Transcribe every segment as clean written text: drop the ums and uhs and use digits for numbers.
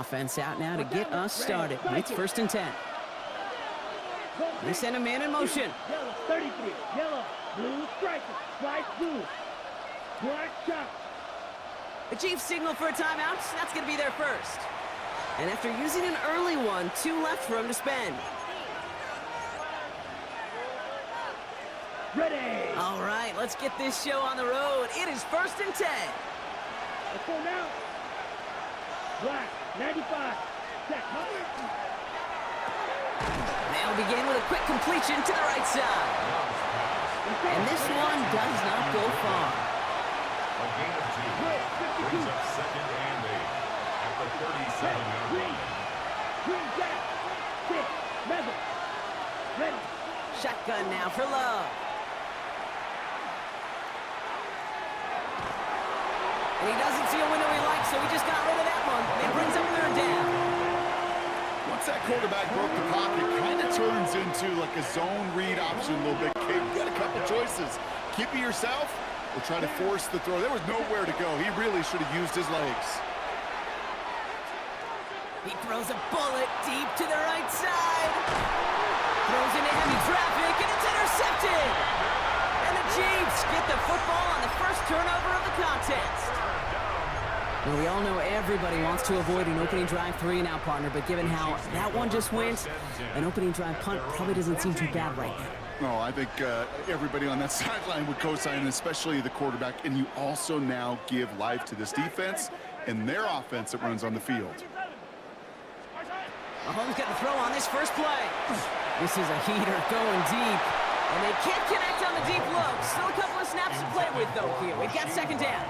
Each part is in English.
Offense out now to get us started. It's 1st and 10. They send a man in motion. Yellow, 33. Yellow, blue, striker. White, blue. Black, shot. The Chiefs signal for a timeout. That's going to be their first. And after using an early one, 2 left for him to spend. Ready. All right, let's get this show on the road. It is 1st and 10. Let's go now. Black, 95. Set. They'll begin with a quick completion to the right side. And this one does not go far. A gain of 2 brings up 2nd and 8 at the 37-yard line. Green jack. 6. Medal. Ready. Shotgun now for Love. And he doesn't see a window he likes, so he just got rid of that one. It brings up 3rd down. Once that quarterback broke the pocket, kind of turns into like a zone read option a little bit. Kate, you got a couple choices. Keep it yourself or try to force the throw. There was nowhere to go. He really should have used his legs. He throws a bullet deep to the right side. Throws into heavy traffic, and it's intercepted. And the Chiefs get the football on the first turnover of the contest. Well, we all know everybody wants to avoid an opening drive 3-and-out, partner, but given how that one just went, an opening drive punt probably doesn't seem too bad right now. No, I think everybody on that sideline would co-sign, especially the quarterback. And you also now give life to this defense and their offense that runs on the field. Mahomes got the throw on this first play. This is a heater going deep. And they can't connect on the deep look. Still a couple of snaps to play with, though, here. We've got 2nd down.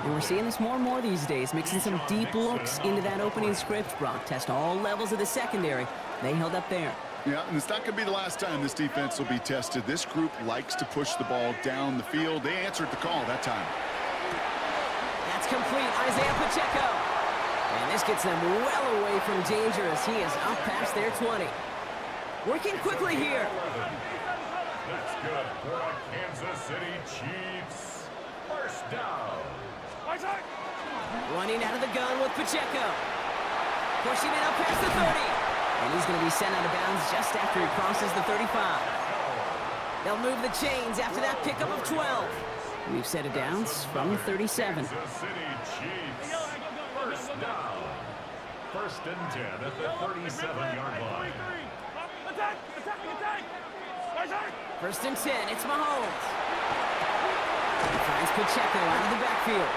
And we're seeing this more and more these days, mixing some deep looks into that opening script. Brock test all levels of the secondary. They held up there. Yeah, and it's not going to be the last time this defense will be tested. This group likes to push the ball down the field. They answered the call that time. That's complete. Isaiah Pacheco. And this gets them well away from danger as he is up past their 20. Working quickly here. That's good for the Kansas City Chiefs. 1st down. Running out of the gun with Pacheco. Pushing it up past the 30. And he's going to be sent out of bounds just after he crosses the 35. They'll move the chains after that pickup of 12. We've set it down from 37. Kansas City Chiefs. 1st down. 1st and 10 at the 37-yard line. Attack! Attack! 1st and 10. It's Mahomes. He finds Pacheco out of the backfield.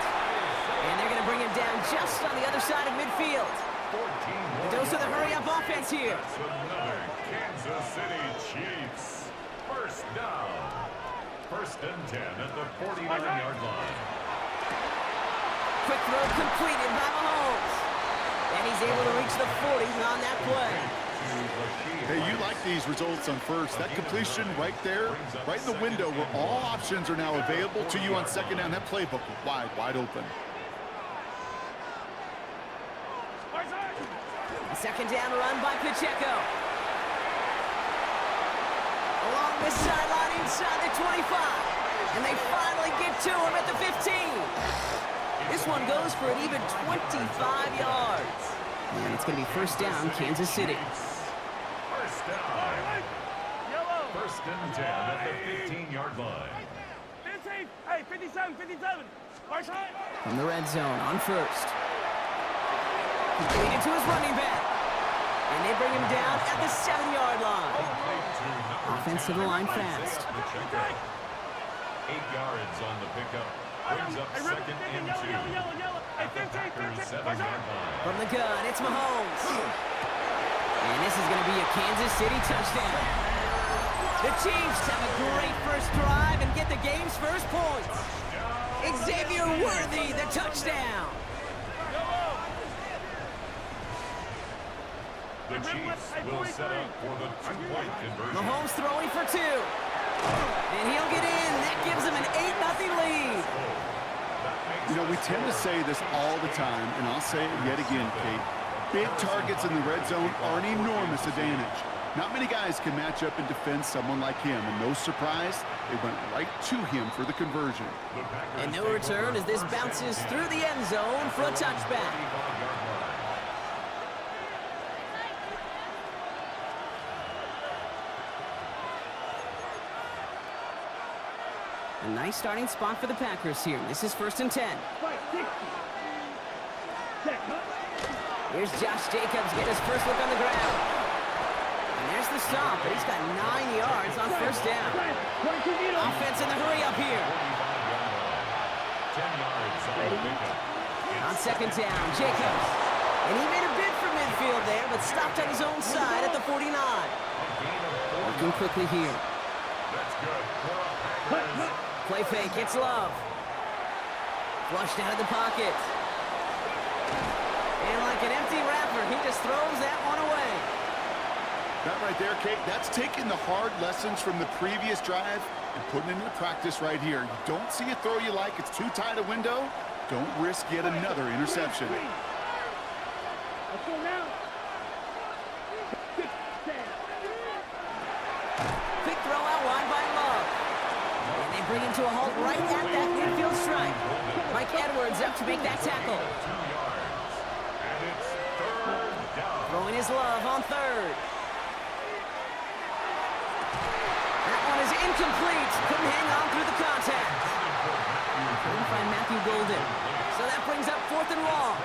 And they're going to bring him down just on the other side of midfield. A dose of the hurry-up offense here. That's another Kansas City Chiefs. 1st down. 1st and 10 at the 49-yard line. Quick throw completed by Mahomes. And he's able to reach the 40 on that play. Hey, you like these results on first. That completion right there, right in the window where all options are now available to you on 2nd down. That playbook wide open. A 2nd down run by Pacheco. Along the sideline inside the 25. And they finally get to him at the 15. This one goes for an even 25 yards. And it's going to be 1st down, Kansas City. 1st down. 1st and 10 at the 15-yard line. 15! Hey, 57! From the red zone on 1st. Completed to his running back. And they bring him down at the 7-yard line. Offense to the line fast. 8 yards on the pickup. Brings up 2nd and 2 at the Packers' 7-yard line. From the gun, it's Mahomes. And this is going to be a Kansas City touchdown. The Chiefs have a great first drive and get the game's first points. Xavier Worthy, the touchdown. The Chiefs will set up for the 2-point conversion. Mahomes throwing for 2. And he'll get in. That gives him an 8-0 lead. You know, we tend to say this all the time, and I'll say it yet again, Kate. Big targets in the red zone are an enormous advantage. Not many guys can match up and defend someone like him, and no surprise, they went right to him for the conversion. And no return as this bounces through the end zone for a touchback. A nice starting spot for the Packers here. This is 1st and 10. Fight, 60. Set, huh? Here's Josh Jacobs getting his first look on the ground. And there's the stop, but he's got 9 yards on 1st down. Offense in the hurry up here. 10 yards on the pickup. On 2nd down, Jacobs. And he made a bid for midfield there, but stopped on his own side at the 49. Working quickly here. That's good. Play fake, it's Love. Flushed out of the pocket. And like an empty wrapper, he just throws that one away. That right there, Kate, that's taking the hard lessons from the previous drive and putting it into practice right here. You don't see a throw you like, it's too tight a window, don't risk yet another interception. Let's go now. Quick throw out wide by Love. And they bring him to a halt right at that midfield stripe. Mike Edwards up to make that tackle. 2 yards. And it's 3rd down. Throwing his Love on 3rd. That one is incomplete. Couldn't hang on through the contact. Couldn't find Matthew Golden. So that brings up 4th and long.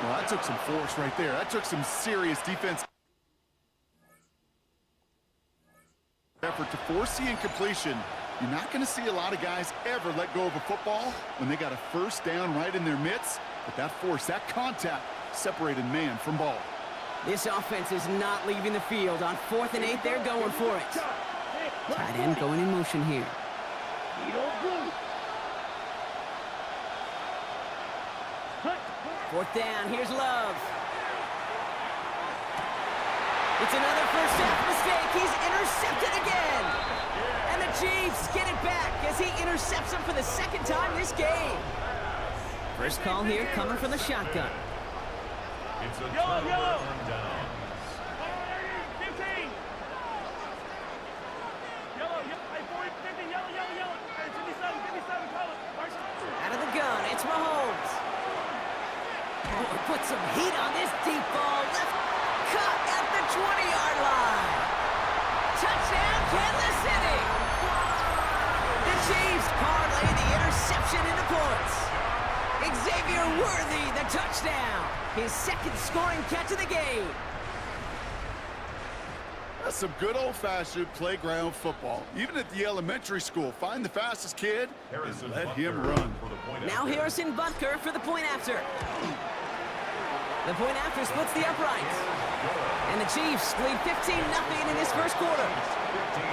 Well, that took some force right there. That took some serious defense effort to force the incompletion. You're not going to see a lot of guys ever let go of a football when they got a 1st down right in their midst. But that force, that contact, separated man from ball. This offense is not leaving the field. On 4th and 8, they're going for it. Tight end going in motion here. Fourth down, here's Love. It's another first half mistake. He's intercepted again. And the Chiefs get it back as he intercepts him for the 2nd time this game. First call here coming from the shotgun. It's a turnover on downs. Out of the gun, it's Mahomes. Oh, put some heat on this deep ball. Left cut at the 20-yard line. Touchdown, Kansas City. The Chiefs parlay the interception into points. Xavier Worthy, the touchdown. His 2nd scoring catch of the game. That's some good old-fashioned playground football. Even at the elementary school, find the fastest kid and let him run. Now Harrison Butker for the point after. The point after splits the uprights. And the Chiefs lead 15-0 in this 1st quarter. 15.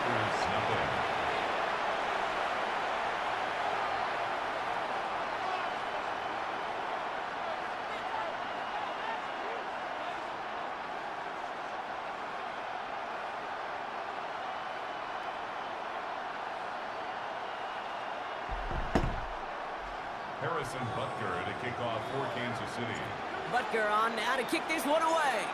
Packers nothing. Harrison Butker to kick off for Kansas City. Butker on now to kick this one away.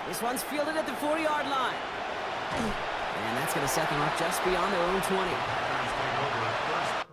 This one's fielded at the 4-yard line. And that's going to set them up just beyond their own 20. Packers take over at first.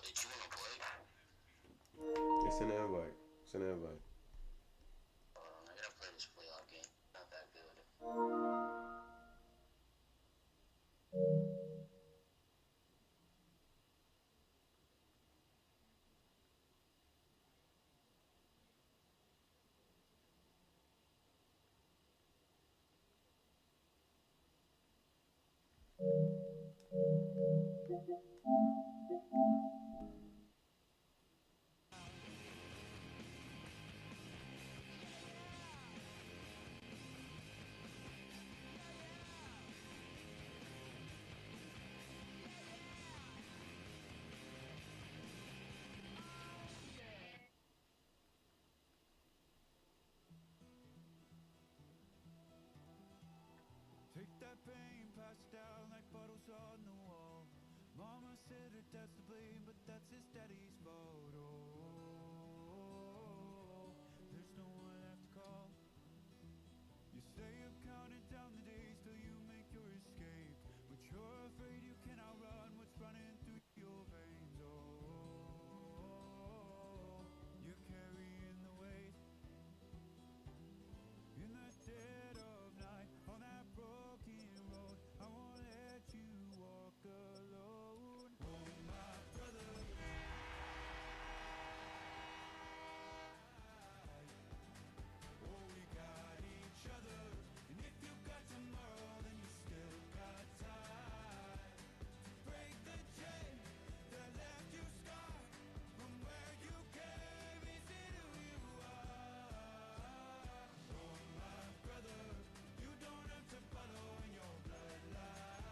Did you want to play? It's an invite. It's an invite. I gotta play this playoff game. Not that good. Take that pain, pass it down like bottles on the wall. Mama said her dad's to blame, but that's his daddy's fault. Oh, there's no one left to call. You say you've counted down the days till you make your escape, but you're afraid you cannot run what's running through your veins. Oh, you're carrying the weight in the dead of night on that broken road. I won't let you walk alone. Oh, my brother. Oh, we got each other. And if you got tomorrow, then you still got time to break the chain that left you scarred from where you came. Is it who you are? Oh, my brother, you don't have to follow in your bloodline.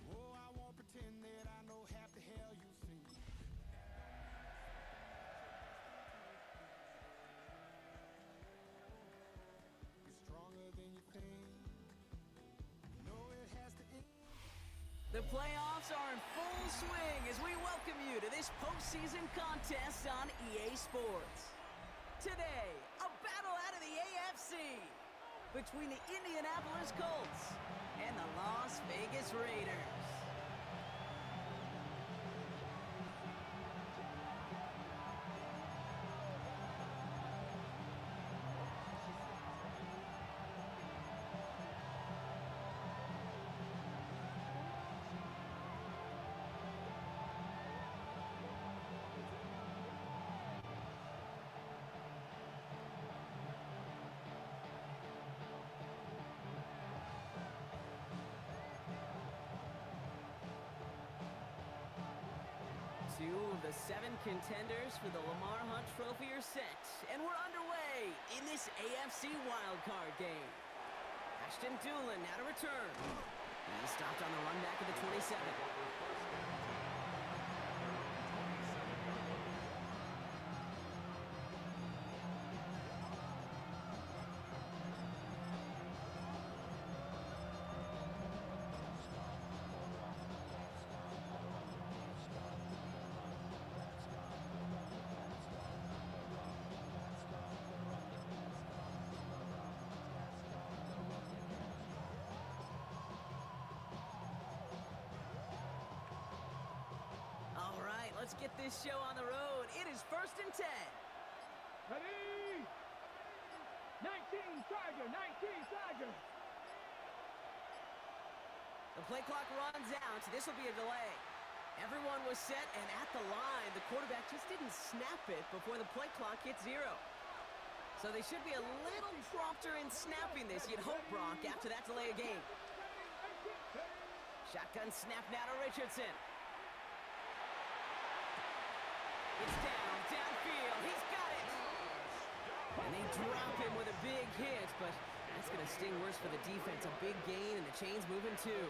Oh, I won't pretend that I know half the hell you see. It's stronger than you think. You know it has to end. The playoffs are in full swing as we welcome you to this postseason contest on EA Sports. Today, a battle out of the AFC between the Indianapolis Colts and the Las Vegas Raiders. Two of the 7 contenders for the Lamar Hunt Trophy are set, and we're underway in this AFC wildcard game. Ashton Dulin now to return. And he stopped on the run back at the 27. All right, let's get this show on the road. It is 1st and 10. Ready? 19 Charger, 19 Charger. The play clock runs out. This will be a delay. Everyone was set, and at the line, the quarterback just didn't snap it before the play clock hit 0. So they should be a little prompter in snapping this, you'd hope, Brock, after that delay of game. Shotgun snap now to Richardson. It's downfield. He's got it. And they drop him with a big hit, but that's going to sting worse for the defense. A big gain, and the chain's moving too.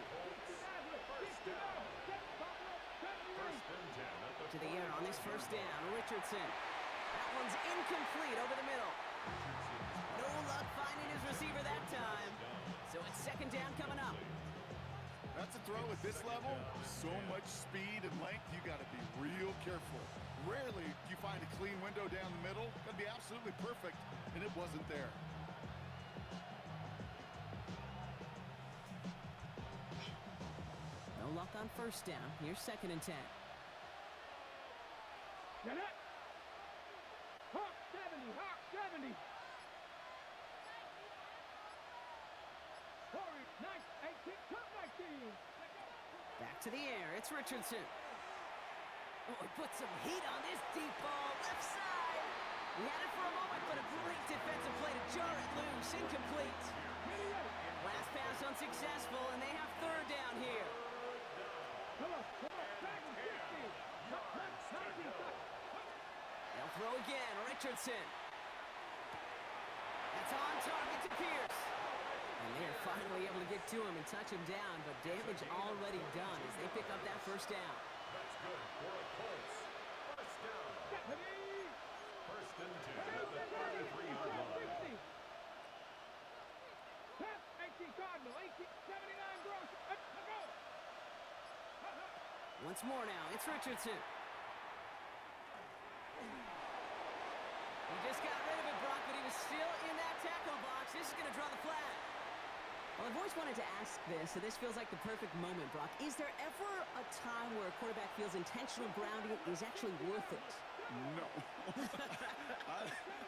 To the air on this 1st down, Richardson. That one's incomplete over the middle. No luck finding his receiver that time. So it's 2nd down coming up. That's a throw at this level. So much speed and length, you got to be real careful. Rarely do you find a clean window down the middle. That'd be absolutely perfect, and it wasn't there. No luck on first down. Here's 2nd and 10. Get it. Hawk 70, Hawk 70. Corey, 19, cut 19. Back to the air. It's Richardson. Oh, he put some heat on this deep ball. Left side. He had it for a moment, but a great defensive play to jar it loose. Incomplete. Last pass unsuccessful, and they have 3rd down here. Come on, back and 50. They'll throw again. Richardson. That's on target to Pierce. And they're finally able to get to him and touch him down, but damage already done as they pick up that 1st down. That's good for the Colts. First down. First and 10 at the 33-yard line. 18 Cardinal, 79 Gross. Go. Once more now, it's Richardson. He just got rid of it, Brock, but he was still in that tackle box. This is going to draw the flag. Well, I've always wanted to ask this, so this feels like the perfect moment, Brock. Is there ever a time where a quarterback feels intentional grounding is actually worth it? No.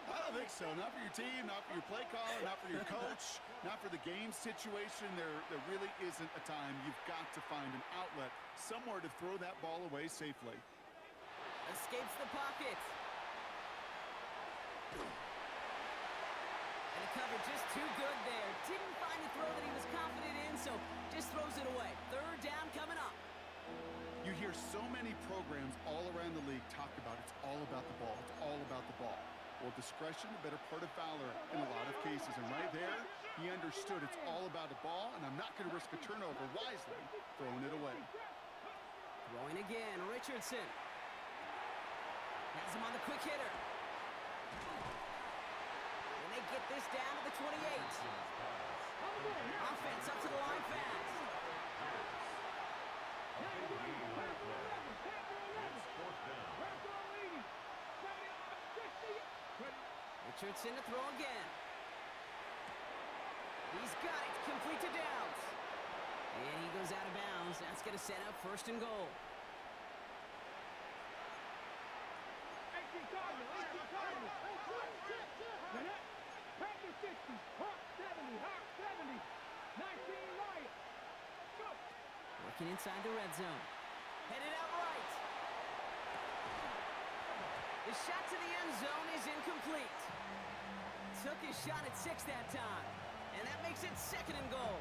I don't think so. Not for your team, not for your play caller, not for your coach, not for the game situation. There really isn't a time. You've got to find an outlet, somewhere to throw that ball away safely. Escapes the pocket. And the cover just too good there. Didn't find the throw that he was confident in, so just throws it away. 3rd down coming up. You hear so many programs all around the league talk about it's all about the ball. It's all about the ball. Well, discretion, the better part of valor in a lot of cases. And right there, he understood it's all about the ball, and I'm not going to risk a turnover wisely, throwing it away. Throwing again, Richardson. Has him on the quick hitter. And they get this down to the 28. Offense up to the line fast. Richardson to throw again. He's got it, complete to Downs. And he goes out of bounds. That's going to set up 1st and goal. 18 Cardinal, 18 Cardinal. Packers 60, Hawk 70, Hawk 70. 19 Riot. Go. Working inside the red zone. Headed out right. The shot to the end zone is incomplete. Took his shot at 6 that time. And that makes it 2nd and goal.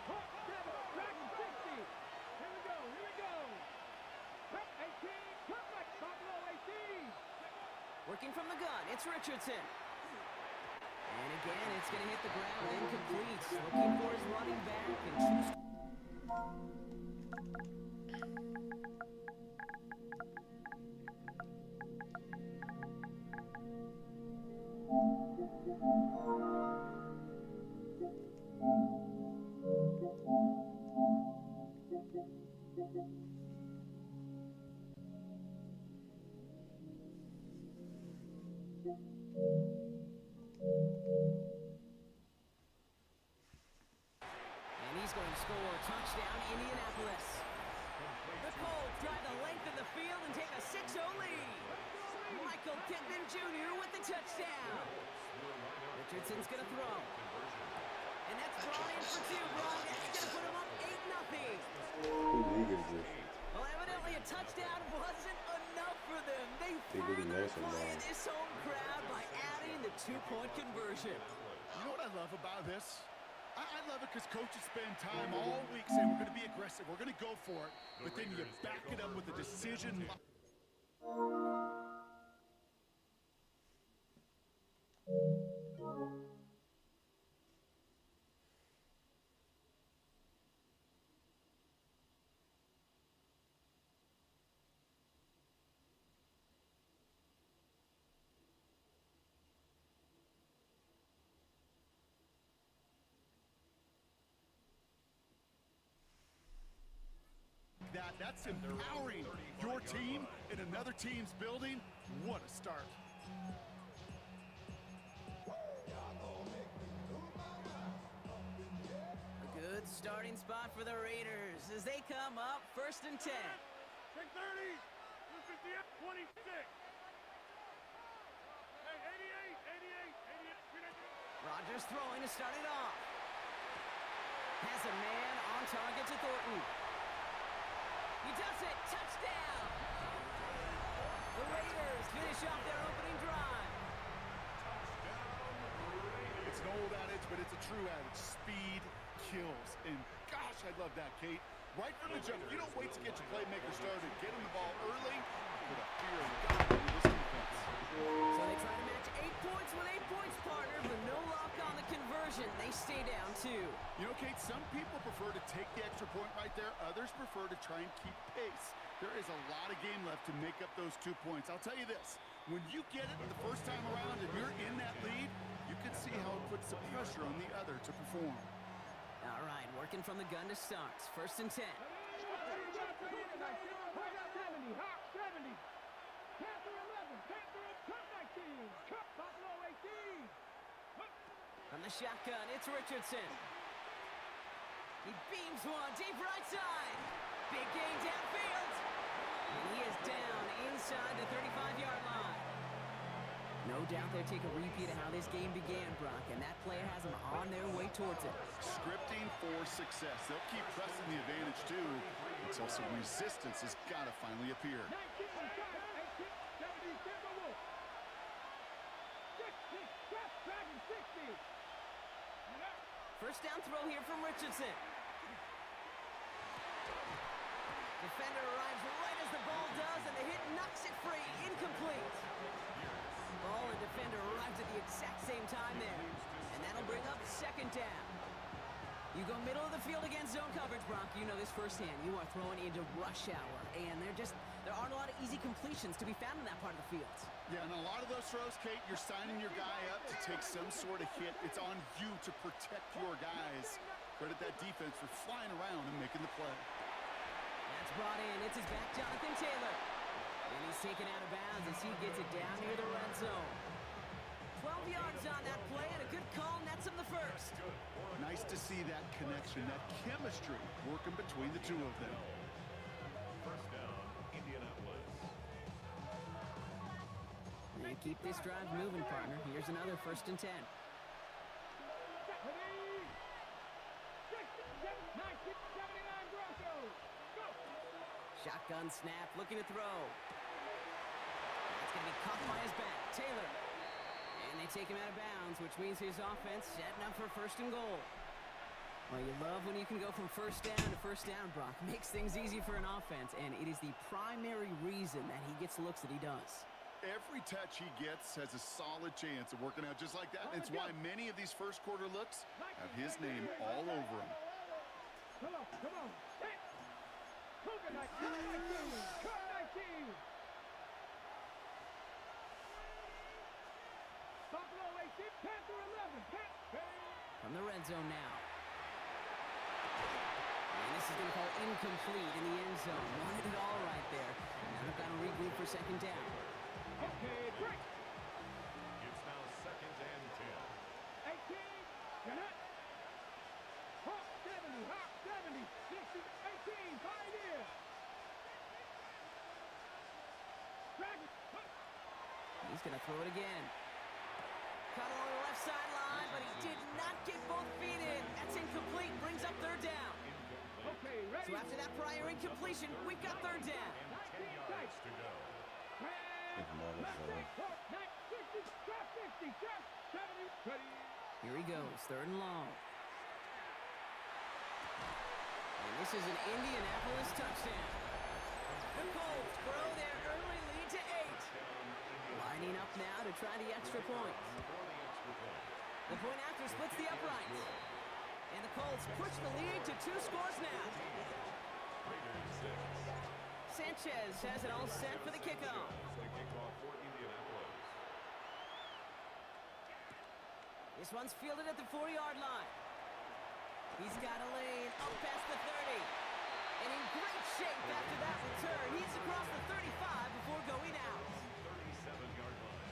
Hawk 7, Dragon 60. Here we go, here we go. Cup 18, Cup like Buffalo 18. Working from the gun, it's Richardson. And again, it's going to hit the ground incomplete. Looking for his running back and choose. And he's going to score. Touchdown, Indianapolis. The Colts drive the length of the field and take a 6-0 lead. Michael Pittman Jr. with the touchdown. Richardson's going to throw. And that's brought in for 2, Brock. That's going to put him up 8-0. Who league is this? Well, evidently a touchdown wasn't enough for them. They really further nice and play long. this home crowd by adding the 2-point conversion. You know what I love about this? I love it because coaches spend time all week saying we're going to be aggressive, we're going to go for it, but then you back it up with a decision. That's empowering your team in another team's building. What a start. A good starting spot for the Raiders as they come up 1st and 10. Take 30. 26. Hey, 88. Rodgers throwing to start it off. Has a man on target to Thornton. He does it. Touchdown. The Raiders finish off their opening drive. It's an old adage, but it's a true adage. Speed kills. And gosh, I love that, Kate. Right from the jump, you don't wait to get your playmaker started. Get him the ball early. Put a fear of God into this defense. So they try to match 8 points with 8 points, partner, but no lock on the conversion. They stay down 2. You know, Kate, some people prefer to take the extra point right there. Others prefer to try and keep pace. There is a lot of game left to make up those 2 points. I'll tell you this. When you get it the first time around and you're in that lead, you can see how it puts some pressure on the other to perform. All right, working from the gun to start. 1st and 10. 70. Hawk 70. Panther 11. Panther up. Cup 19. Cup Buffalo 18. From the shotgun, it's Richardson. He beams one deep right side. Big gain downfield. And he is down inside the 35-yard line. No doubt they'll take a repeat of how this game began, Brock, and that play has them on their way towards it. Scripting for success. They'll keep pressing the advantage, too. It's also resistance has got to finally appear. 19 inside. 18. 70. Timberwolves. 60. Jeff Dragon 60. First down throw here from Richardson. Defender arrives right as the ball does, and the hit knocks it free. Incomplete. Ball and defender arrives at the exact same time there. And that'll bring up 2nd down. You go middle of the field against zone coverage, Brock. You know this firsthand. You are throwing into rush hour. And there aren't a lot of easy completions to be found in that part of the field. Yeah, and a lot of those throws, Kate, you're signing your guy up to take some sort of hit. It's on you to protect your guys. Credit that defense for flying around and making the play. That's brought in. It's his back, Jonathan Taylor. And he's taken out of bounds as he gets it down near the red zone. 12 yards on that play, and a good call nets him the first. Nice to see that connection, that chemistry working between the two of them. First down, Indianapolis. And keep this drive moving, partner. Here's another 1st and 10. 70. 79 Broncos. Go. Shotgun snap, looking to throw. That's going to be caught by his back. Taylor. And they take him out of bounds, which means his offense setting up for 1st and goal. Well, you love when you can go from 1st down to 1st down, Brock. Makes things easy for an offense, and it is the primary reason that he gets the looks that he does. Every touch he gets has a solid chance of working out just like that. And it's why many of these first quarter looks have his name all over them. Come on. Hey. Cougar 19. Cougar 19. Buffalo 18. Panther 11. From the red zone now. And this is going to fall incomplete in the end zone. Wanted it all right there. Now they've got to regroup for 2nd down. Okay, break. It's now 2nd and 10. 18. You're not. Hawk 70. Hawk 70. 60. 18. Pioneer. Dragon. He's going to throw it again. Caught along the left sideline, but he did not get both feet in. That's incomplete. Brings up 3rd down. Okay, ready. So after that prior incompletion, we've got 3rd down. 10 yards to go. Here he goes, 3rd and long. And this is an Indianapolis touchdown. The Colts grow their early lead to 8. Lining up now to try the extra point. The point after splits the uprights. And the Colts push the lead to 2 scores now. Sanchez has it all set for the kickoff. This one's fielded at the 4-yard line. He's got a lane up past the 30. And in great shape after that return. He's across the 35 before going out. 37-yard line.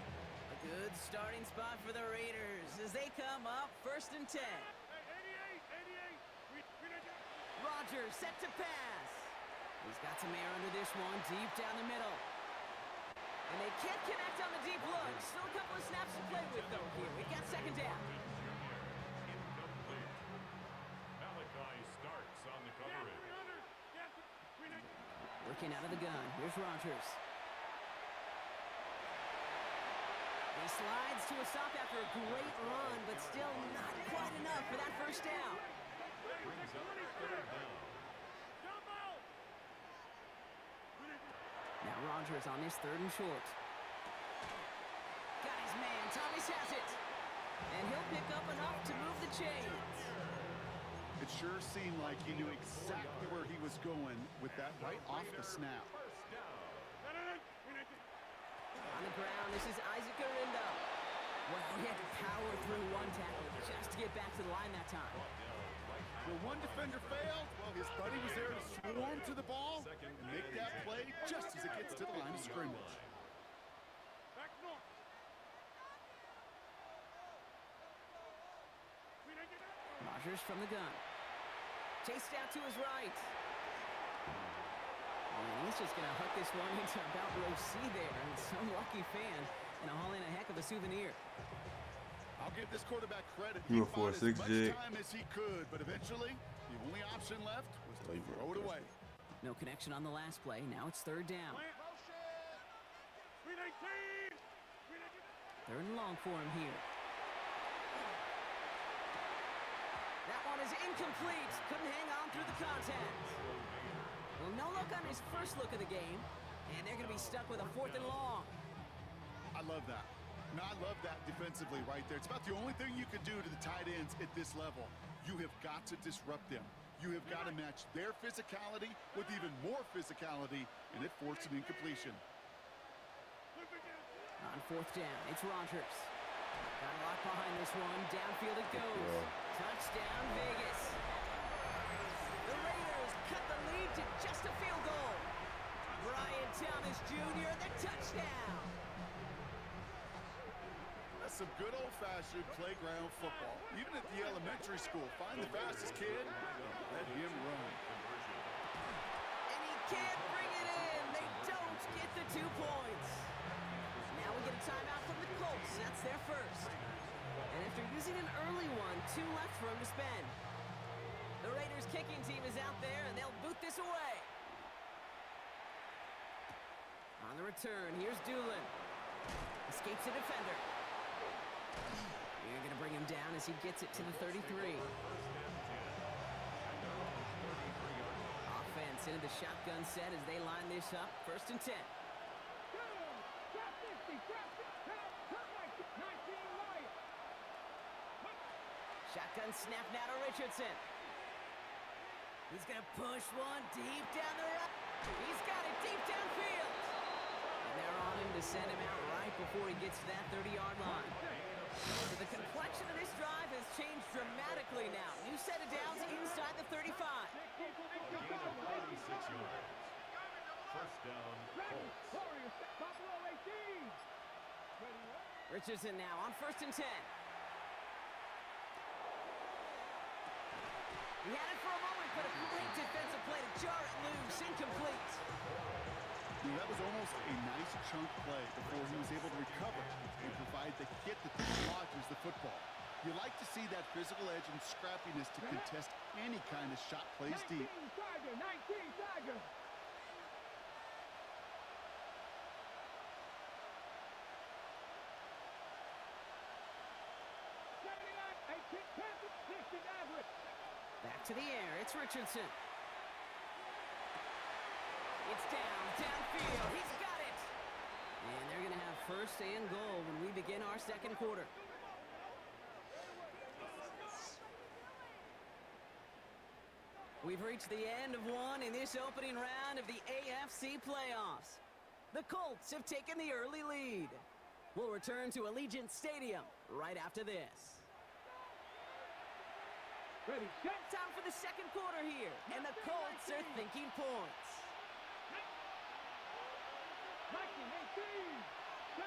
A good starting spot for the Raiders as they come up 1st and 10. 88. Rodgers set to pass. He's got some air under this one, deep down the middle. And they can't connect on the deep look. Still a couple of snaps to play with, though, here. We've got second down. Incomplete. Malachi starts on the coverage. Working out of the gun. Here's Rodgers. He slides to a stop after a great run, but still not quite enough for that first down. Brings up third down. Now Rodgers on this third and short. Got his man. Thomas has it. And he'll pick up enough to move the chains. It sure seemed like he knew exactly where he was going with that right off the snap. First down. On the ground, this is Isaac Arindo. Well, he had to power through one tackle just to get back to the line that time. Well, one defender failed. Well, his buddy was there to swarm to the ball and make that play just as it gets to the line of scrimmage. Back north. Rodgers from the gun. Chased out to his right. And he's just going to hook this one into about row C there. And some lucky fan and haul in a heck of a souvenir. I'll give this quarterback credit. You He a bought as 4-6 much jig. time as he could, but eventually the only option left was to throw it away. No connection on the last play. Now it's third down. Third and long for him here. That one is incomplete. Couldn't hang on through the contact. Well, no look on his first look of the game. And they're going to be stuck with a fourth and long. I love that. No, I love that defensively right there. It's about the only thing you can do to the tight ends at this level. You have got to disrupt them. You have got to match their physicality with even more physicality, and it forced an incompletion. On fourth down, it's Rodgers. Got a lot behind this one. Downfield it goes. Touchdown, Vegas. The Raiders cut the lead to just a field goal. Brian Thomas Jr., the touchdown. That's some good old-fashioned playground football. Even at the elementary school, find the fastest kid, let him run. And he can't bring it in. They don't get the 2 points. Now we get a timeout from the Colts. That's their first. And after using an early one, 2 left for him to spend. The Raiders kicking team is out there, and they'll boot this away. On the return, here's Doolin. Escapes a defender. You're going to bring him down as he gets it to the 33. Offense into the shotgun set as they line this up. First and 10. Shotgun snap now to Richardson. He's going to push one deep down the right. He's got it deep downfield. And they're on him to send him out right before he gets to that 30-yard line. So the complexion of this drive has changed dramatically now. New set of downs inside the 35. Gain of 36 yards. First down, Colts. Richardson now on first and 10. He had it for a moment, but a great defensive play to jar it loose. Incomplete. That was almost a nice chunk play before he was able to recover and provide the hit that dislodges the football. You like to see that physical edge and scrappiness to contest any kind of shot plays deep. 19 Tiger. Back to the air. It's Richardson. It's downfield. He's got it. And they're going to have first and goal when we begin our second quarter. We've reached the end of one in this opening round of the AFC playoffs. The Colts have taken the early lead. We'll return to Allegiant Stadium right after this. Ready, set. Time for the second quarter here, and the Colts are thinking points. 19, 18.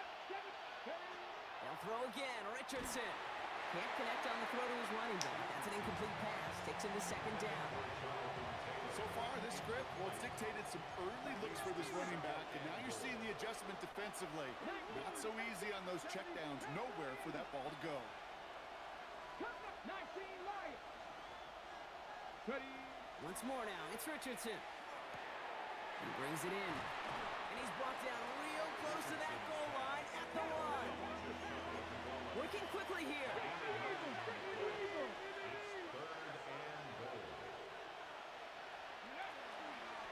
They'll throw again. Richardson. Can't connect on the throw to his running back. That's an incomplete pass. Takes him to second down. So far, this script, well, it's dictated some early looks for this running back, and now you're seeing the adjustment defensively. Not so easy on those checkdowns. Nowhere for that ball to go. 19 Lions. Ready. Once more now, it's Richardson. He brings it in. And he's brought down real close to that goal line at the 1. Working quickly here.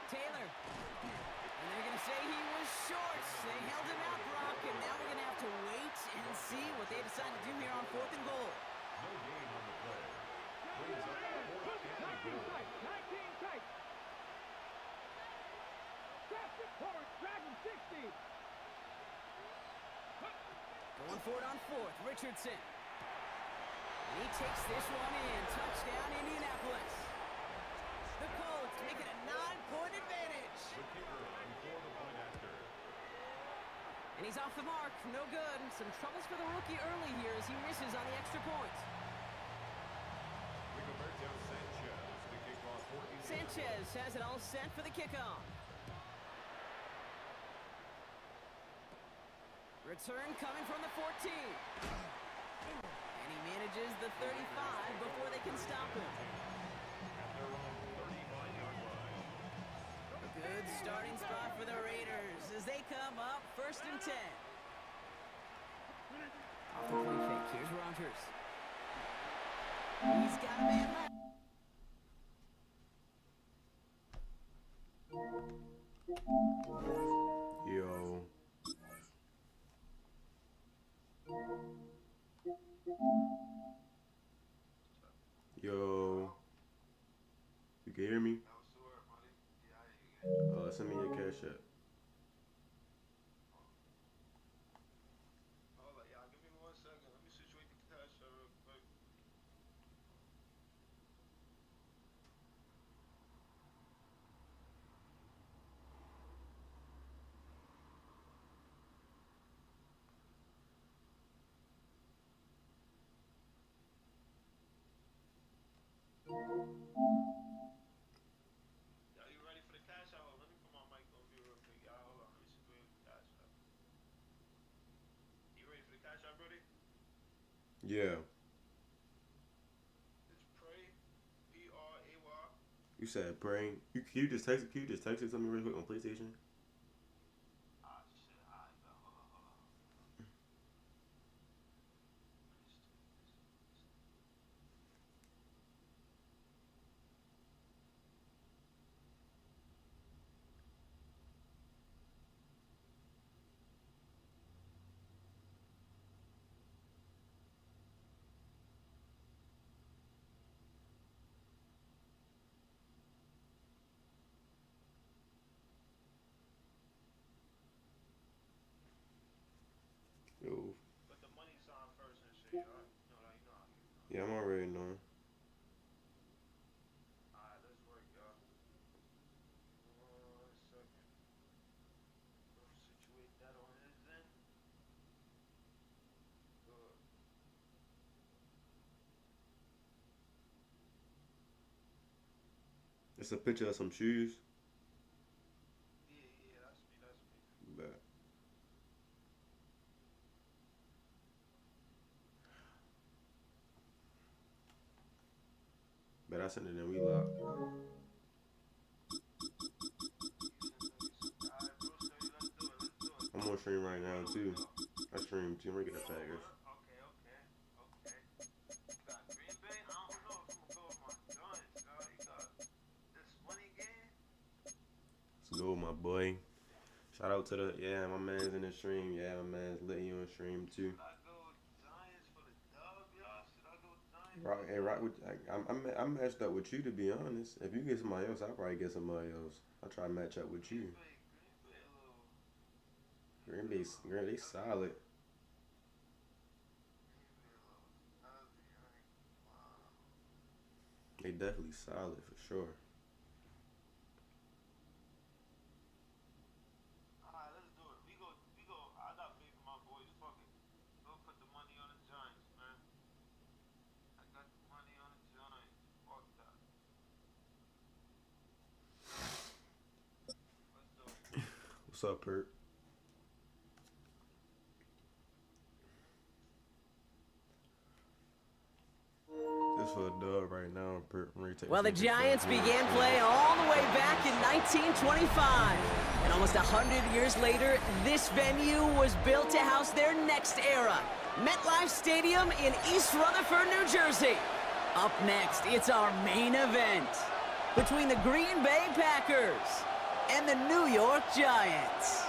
Taylor. And they're going to say he was short. They held him out, Brock, and now we're going to have to wait and see what they decide to do here on 4th and goal. No gain on the play. Brings up 4th and goal. 19 tight. That's it forward. Dragon 60. Going for it on 4th, Richardson. And he takes this one in. Touchdown, Indianapolis. The Colts make it a 9-point advantage. The kicker for the point after. And he's off the mark. No good. Some troubles for the rookie early here as he misses on the extra point. Rigoberto Sanchez to kick off 14. Sanchez has it all set for the kickoff. Return coming from the 14. And he manages the 35 before they can stop him. At their own 35-yard line. A good starting spot for the Raiders as they come up 1st and 10. Off the play fake, here's Rodgers. He's got a man left. Yo. Yo. You can hear me? Send me your cash app. Hold on, y'all. Give me 1 second. Let me situate the cash out real quick. Y'all, you ready for the cash out? Let me put my mic on mute real quick. Y'all, hold on. Let me situate the cash out. You ready for the cash out, Brody? Yeah. It's Pray, P-R-A-Y. You said praying. Can you just text it? Can you just text it to me real quick on PlayStation? Ah, shit. Alright, hold on, hold on. Yo. Put the money sign first and shit, alright? You know how you know. Yeah, I'm already knowing. Alright, let's work, y'all. 1 second. Let's situate that on his end. Good. It's a picture of some shoes. Yeah, that's me, that's me. Bet. Bet I sent it in. We locked. Alright, bro, so let's do it, let's do it. I'm on stream right now too. I stream too. I'm gonna get the Okay. package. You got Green Bay? I don't know if I'm gonna go with my Giants, dog. You got this money game? Let's go, my boy. Shout out to my man's in the stream. Yeah, my man's letting you on stream too. Should I go with Giants for the dub, y'all? Should I go with Giants? Rock with. I'm matched up with you, to be honest. If you get somebody else, I'll probably get somebody else. I'll try to match up with you. Green Bay, Green Bay solid. They definitely solid for sure. Alright, let's do it. We go. I got faith in my boys. Fuck it. Go put the money on the Giants, man. What's up, Pert? This for a dub right now, Pert. Well, the Giants began play all the way back in 1925. And almost 100 years later, this venue was built to house their next era. MetLife Stadium in East Rutherford, New Jersey. Up next, it's our main event between the Green Bay Packers and the New York Giants.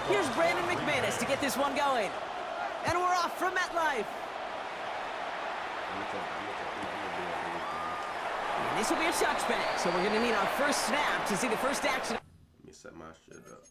Here's Brandon McManus to get this one going. And we're off from MetLife. And this will be a touchback, so we're going to need our first snap to see the first action. Let me set my shit up.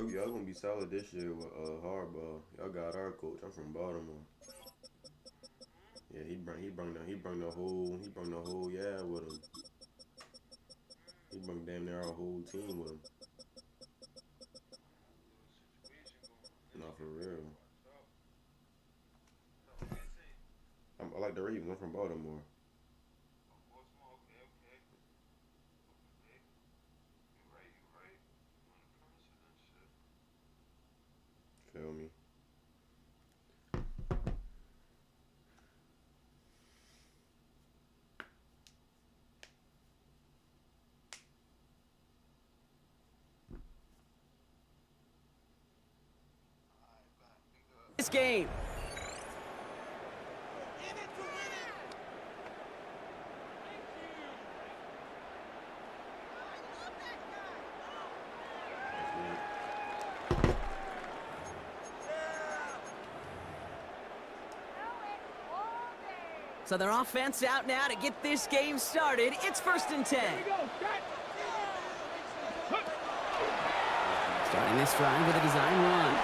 Oh, y'all gonna be solid this year with hardball. Y'all got our coach. I'm from Baltimore. Yeah, he brung the whole yeah with him. He brung damn near our whole team with him. Not for real. I like the Ravens. I'm from Baltimore. Feel me? This game. So their offense out now to get this game started. It's 1st and 10. Starting this drive with a design run.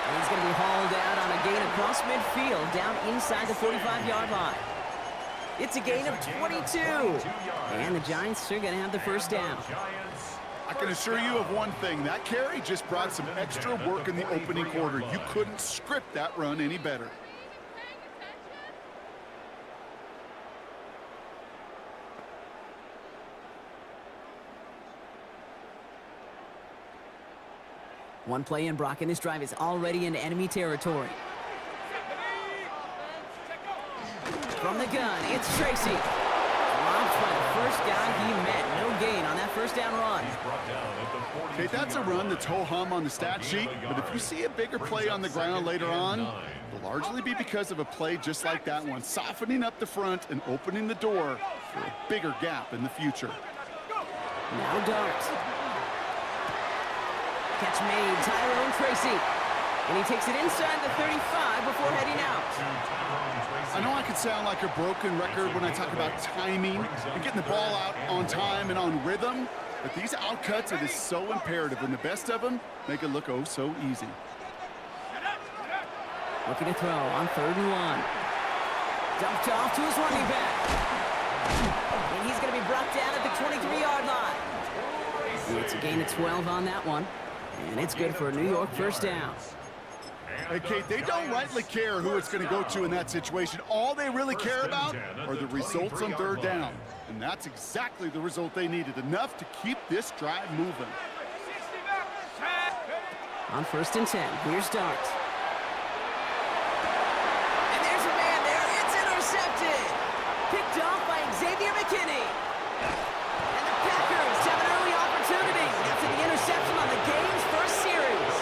And he's going to be hauled out on a gain across midfield, down inside the 45-yard line. It's a gain of 22. And the Giants are going to have the first down. I can assure you of one thing. That carry just brought some extra work in the opening quarter. You couldn't script that run any better. One play in, Brock, and this drive is already into enemy territory. From the gun, it's Tracy. Dropped by the first guy he met. No gain on that first down run. Okay, that's a run that's ho-hum on the stat sheet, but if you see a bigger play on the ground later on, it'll largely be because of a play just like that one, softening up the front and opening the door for a bigger gap in the future. Now Dart. Catch made, Tyrone Tracy. And he takes it inside the 35 before heading out. I know I could sound like a broken record when I talk about timing and getting the ball out on time and on rhythm, but these outcuts are just so imperative, and the best of them make it look oh so easy. Looking to throw on 3rd and 1. Dumped off to his running back. And he's going to be brought down at the 23-yard line. It's a gain of 12 on that one. And it's good for a New York first down. Hey, Kate, they don't rightly care who it's going to go to in that situation. All they really care about are the results on 3rd down. And that's exactly the result they needed, enough to keep this drive moving. On 1st and 10, here's Dart. And there's a man there. It's intercepted. Picked off by Xavier McKinney. And the Packers have an early opportunity after the interception on the game's first series.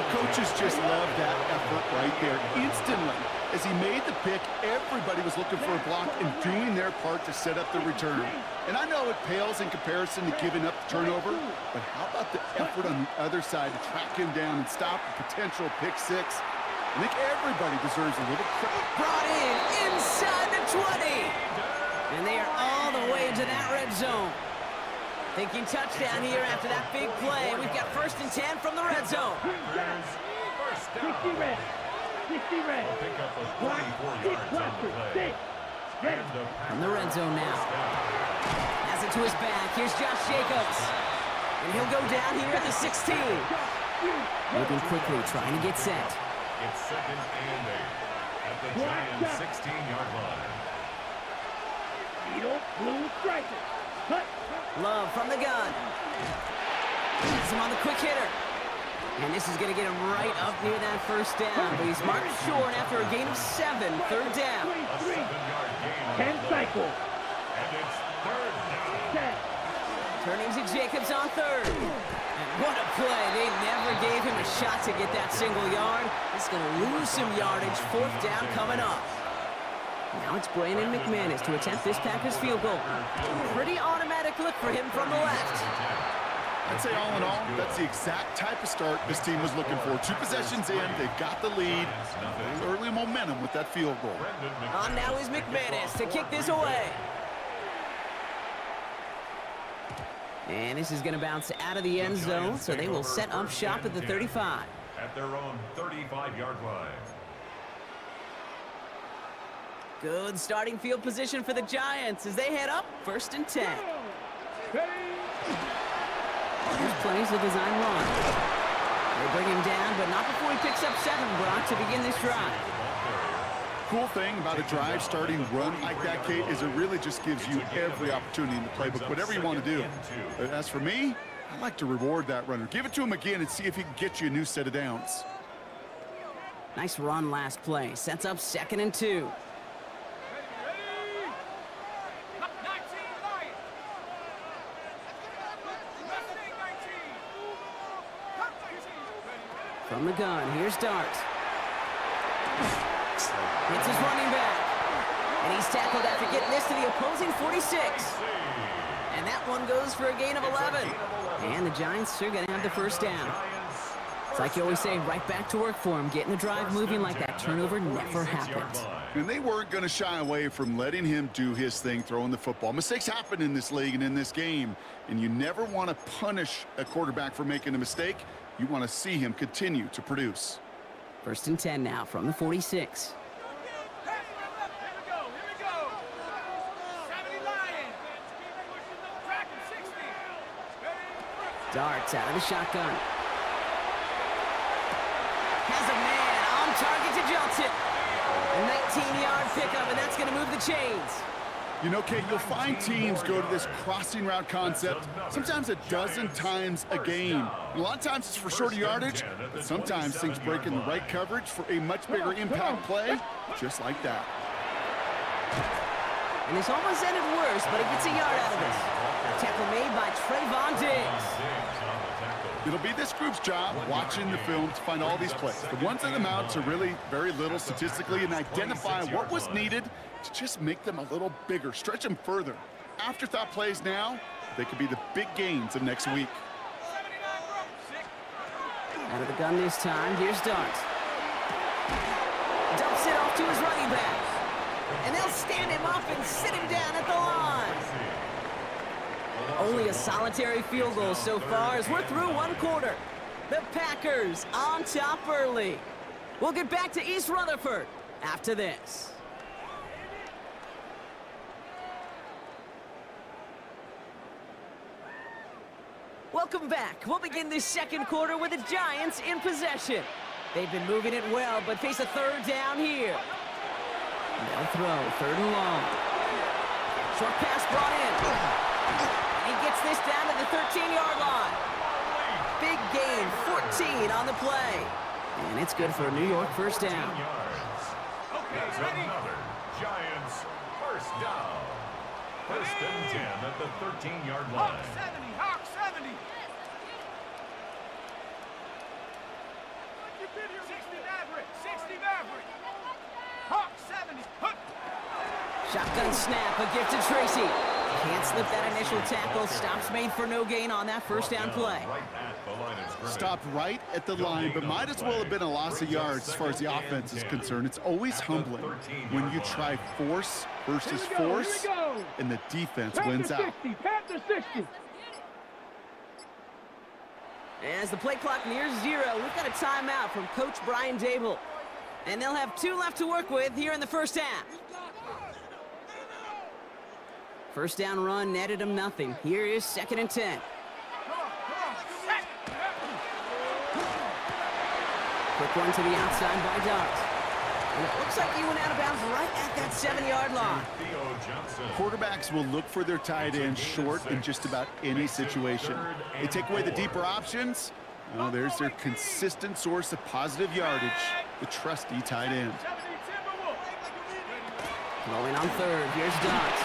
Coaches just love that effort right there. Instantly, as he made the pick, everybody was looking for a block and doing their part to set up the return. And I know it pales in comparison to giving up the turnover, but how about the effort on the other side to track him down and stop a potential pick six? I think everybody deserves a little credit. Brought in inside the 20. And they are all the way to that red zone. Thinking touchdown here after that big play. We've got 1st and 10 from the red zone. First 60 down. red. 60 red. They'll pick up a 44 Six yards on the cluster. play. 6. Ready. And the From the red zone now. Has it to his back. Here's Josh Jacobs. And he'll go down here at the 16. Moving quickly, trying to get set. It's 2nd and 8 at the Giants' 16-yard line. Needle, blue striker. Cut. Love from the gun. He's him on the quick hitter. And this is going to get him right up near that 1st down. But he's marked short after a gain of 7. 3rd down. A 7-yard gain on 10 the play. cycle. And it's 3rd down. 10. Turning to Jacobs on 3rd. And what a play. They never gave him a shot to get that single yard. He's going to lose some yardage. 4th down coming up. Now it's Brandon McManus to attempt this Packers field goal. Pretty automatic look for him from the left. I'd say all in all, that's the exact type of start this team was looking for. 2 possessions in, they've got the lead. Early momentum with that field goal. On now is McManus to kick this away. And this is going to bounce out of the end zone, so they will set up shop at the 35. At their own 35-yard line. Good starting field position for the Giants as they head up 1st and 10. Here's plays the design run. They bring him down, but not before he picks up 7, Brock, to begin this drive. Cool thing about a drive starting run like that, Kate, is it really just gives you every opportunity in the playbook, whatever you want to do. As for me, I like to reward that runner. Give it to him again and see if he can get you a new set of downs. Nice run last play. Sets up 2nd and 2. From the gun, here's Dart. It's his running back. And he's tackled after getting this to the opposing 46. And that one goes for a gain of 11. And the Giants are going to have the 1st down. It's like you always say, right back to work for him. Getting the drive moving like that turnover never happened. And they weren't going to shy away from letting him do his thing, throwing the football. Mistakes happen in this league and in this game. And you never want to punish a quarterback for making a mistake. You want to see him continue to produce. 1st and 10 now from the 46. Darts out of the shotgun. Has a man on target to Johnson. A 19-yard pickup, and that's going to move the chains. You know, Kate, you'll find teams go to this crossing route concept sometimes a dozen times a game. And a lot of times it's for shorter yardage, but sometimes things break in the right coverage for a much bigger impact play, just like that. And this almost ended worse, but he gets a yard out of this. Tackle made by Trayvon Diggs. It'll be this group's job watching the film to find all these plays. The ones that amount to really very little statistically and identify what was needed to just make them a little bigger, stretch them further. Afterthought plays now, they could be the big gains of next week. Out of the gun this time, here's Dart. Dumps it off to his running back. And they'll stand him up and sit him down at the line. Only a solitary field goal so far as we're through 1 quarter. The Packers on top early. We'll get back to East Rutherford after this. Welcome back. We'll begin this 2nd quarter with the Giants in possession. They've been moving it well, but face a 3rd down here. They'll throw 3rd and long. Short pass brought in. He gets this down to the 13-yard line. Big gain, 14 on the play. And it's good for a New York 1st down. That's another Giants 1st down. 1st and 10 at the 13-yard line. Hawk 70, Hawk 70. 60 Maverick, 60 Maverick. Hawk 70. Shotgun snap, a gift to Tracy. Can't slip that initial tackle. Stops made for no gain on that 1st down play. Stopped right at the line, but might as well have been a loss of yards as far as the offense is concerned. It's always humbling when you try force versus force. go. and the defense Panther wins out. 60, Panther 60. As the play clock nears 0, we've got a timeout from Coach Brian Dable. And they'll have 2 left to work with here in the first half. First down run netted him nothing. Here is 2nd and 10. Quick one to the outside by Dobbs. And it looks like he went out of bounds right at that 7-yard line. Quarterbacks will look for their tight end short in just about any situation. They take away the deeper options. Well, there's their consistent source of positive yardage, the trusty tight end. Rolling on 3rd. Here's Dobbs.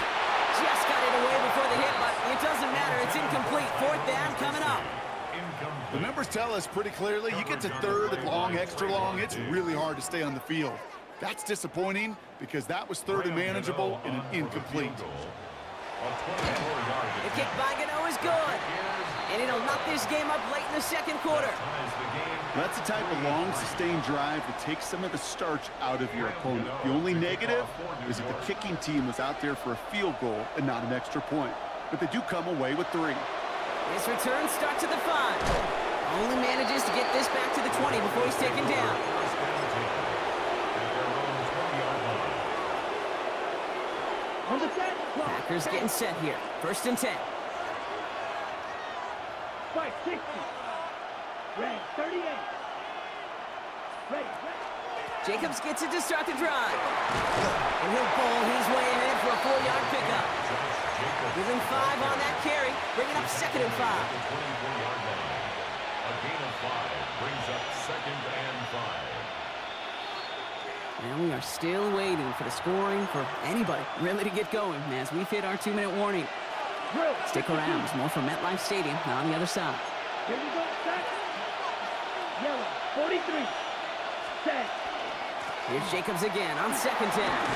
Just got it away before the hit, but it doesn't matter. It's incomplete. 4th down coming up. The numbers tell us pretty clearly, you get to 3rd and long, extra long, it's really hard to stay on the field. That's disappointing because that was 3rd and manageable and an incomplete. The kick by Gano is good. And it'll knock this game up late in the 2nd quarter. That's the type of long, sustained drive that takes some of the starch out of your opponent. The only negative is that the kicking team was out there for a field goal and not an extra point. But they do come away with 3. This return starts at the 5. Only manages to get this back to the 20 before he's taken down. On the set. Packers getting set here. 1st and 10. Fight 60. Ready, 38. Ready. Jacobs gets it to start the drive. And he'll pull his way ahead for a 4-yard pickup. Giving 5 on that carry, bringing up 2nd and 5. A gain of 5 brings up 2nd and 5. And we are still waiting for the scoring for anybody really to get going as we've hit our 2-minute warning. Stick around. There's more from MetLife Stadium on the other side. Here we go, set. Yellow, 43. Set. Here's Jacobs again on 2nd down.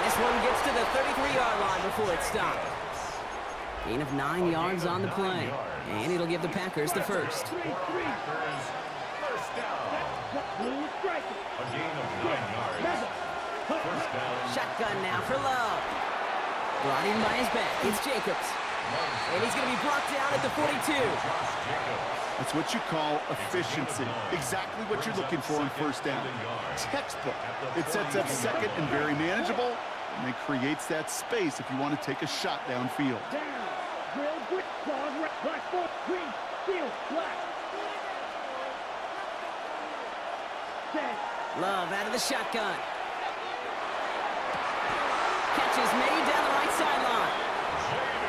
This one gets to the 33-yard line before it's stopped. Gain of 9 yards on the play. And it'll give the Packers the first. Packers, first down. Blue striker. A gain of 9 yards. First down. Shotgun now for Love. Brought in by his back. It's Jacobs. And he's going to be brought down at the 42. That's what you call efficiency. Exactly what you're looking for on 1st down. Textbook. It sets up 2nd and very manageable, and it creates that space if you want to take a shot downfield. Down. Drill, brick, claws, black, ball, green, steel, black. Set. Love out of the shotgun. Catch is made down the right sideline.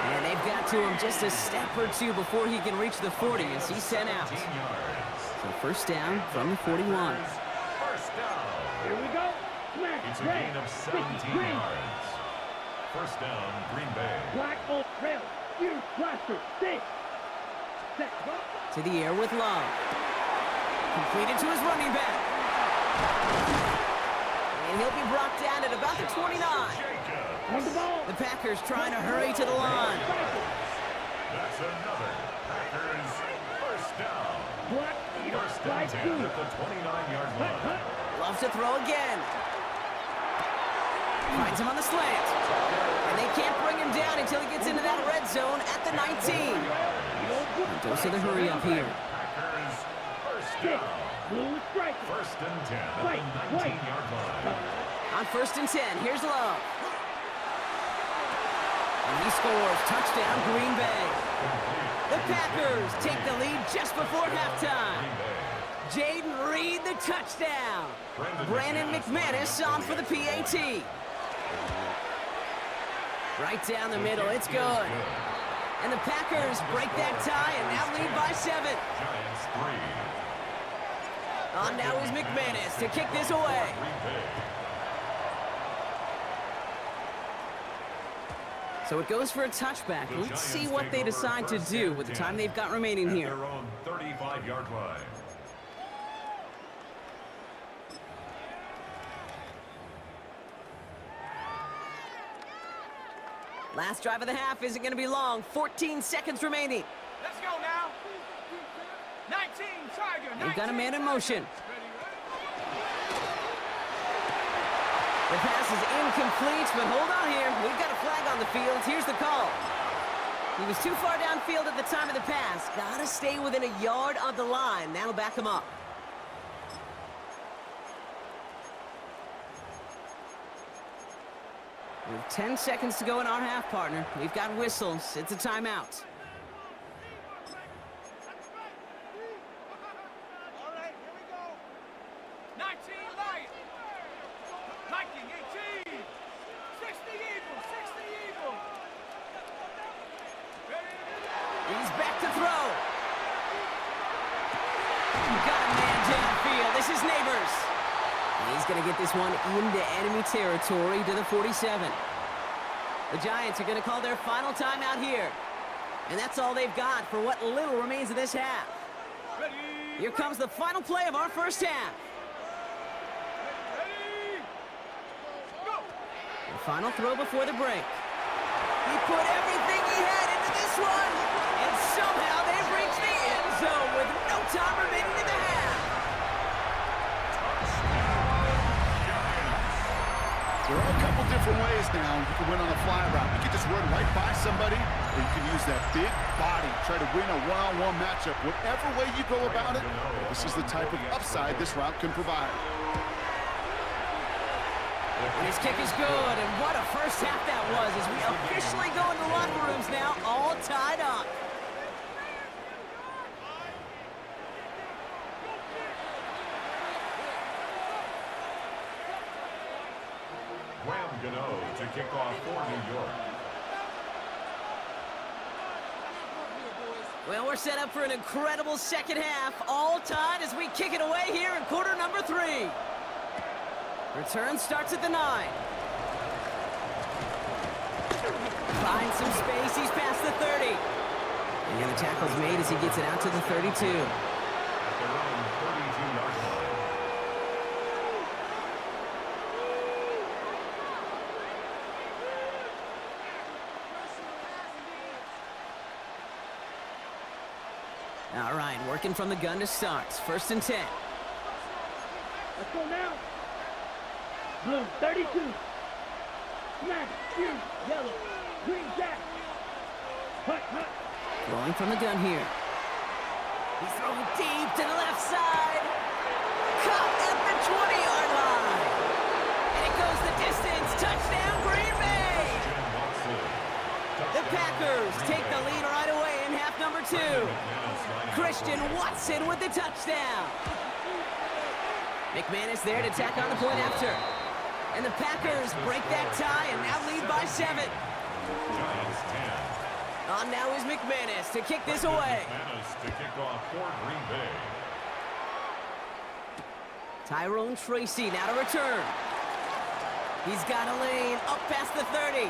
And they've got to him just a step or 2 before he can reach the 40 as he's sent out. So 1st down from the 41. First down. Here we go. Smash. It's a red, gain of 17 green. yards. First down, Green Bay. Black, old, rail, huge, blaster, stick. Set. To the air with Love. Completed to his running back. And he'll be brought down at about the 29. On the ball. The Packers trying to hurry to the line. That's another Packers first down. Black, First and black, 10 blue. at the 29-yard line. Loves to throw again. Finds him on the slant. And they can't bring him down until he gets into that red zone at the 19. Dose of the hurry up here. Packers first down. Blue striker. First and 10 at the 19-yard line. On 1st and 10, here's Love. And he scores. Touchdown, Green Bay. The Packers take the lead just before halftime. Jaden Reed, the touchdown. Brandon McManus on for the PAT. Right down the middle, it's good. And the Packers break that tie and now lead by 7. Giants 3. On now is McManus to kick this away. So it goes for a touchback. Let's see what they decide to do with the time they've got remaining here. Their own 35-yard line. Last drive of the half isn't going to be long. 14 seconds remaining. Let's go now. 19, Tiger. They've got a man in motion. The pass is incomplete, but hold on here. We've got a flag on the field. Here's the call. He was too far downfield at the time of the pass. Gotta stay within a yard of the line. That'll back him up. We have 10 seconds to go in our half, partner. We've got whistles. It's a timeout. All right, here we go. 19 Lions. 19, 18. 60 Eagles, 60 Eagles. He's back to throw. Got a man downfield. This is Neighbors. He's going to get this one into enemy territory to the 47. The Giants are going to call their final timeout here. And that's all they've got for what little remains of this half. Here comes the final play of our first half. The final throw before the break. He put everything he had into this one. And somehow they've reached the end zone with no time remaining in the half. There are a couple different ways now. You can win on a fly route. You can just run right by somebody, or you can use that big body, try to win a one-on-one matchup. Whatever way you go about it, this is the type of upside this route can provide. And his kick is good, and what a first half that was as we officially go into locker rooms now, all tied up. Graham Gano to kick off for New York. Well, we're set up for an incredible second half, all tied as we kick it away here in quarter number 3. Return starts at the 9. Finds some space, he's past the 30. And the tackle's made as he gets it out to the 32. At their own 32-yard line. All right, working from the gun to start. First and 10. Let's go now. Blue, 32. Smack, green, yellow, green jack. Hut, hut. Throwing from the gun here. He's throwing deep to the left side. Caught at the 20-yard line. And it goes the distance. Touchdown, Green Bay. The Packers take the lead right away in half number 2. Christian Watson with the touchdown. McManus there to tack on the point after. And the Packers break that tie and now lead by 7. Giants 10. On now is McManus to kick this away. McManus to kick off for Green Bay. Tyrone Tracy now to return. He's got a lane up past the 30.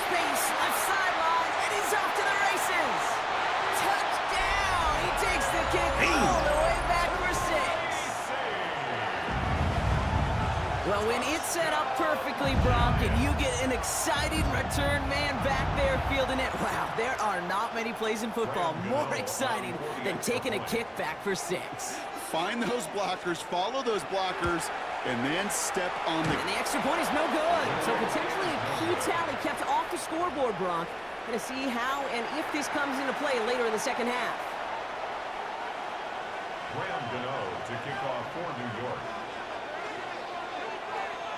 Space, left sideline, and he's off to the races. Touchdown! He takes the kick all the way back for 6. Well, when it's set up perfectly, Brock, and you get an exciting return man back there fielding it, wow, there are not many plays in football more exciting than taking a kick back for 6. Find those blockers, follow those blockers, and then step on the... And the extra point is no good. So potentially a key tally kept off the scoreboard, Brock. Going to see how and if this comes into play later in the second half. Graham Gano to kick off for New York.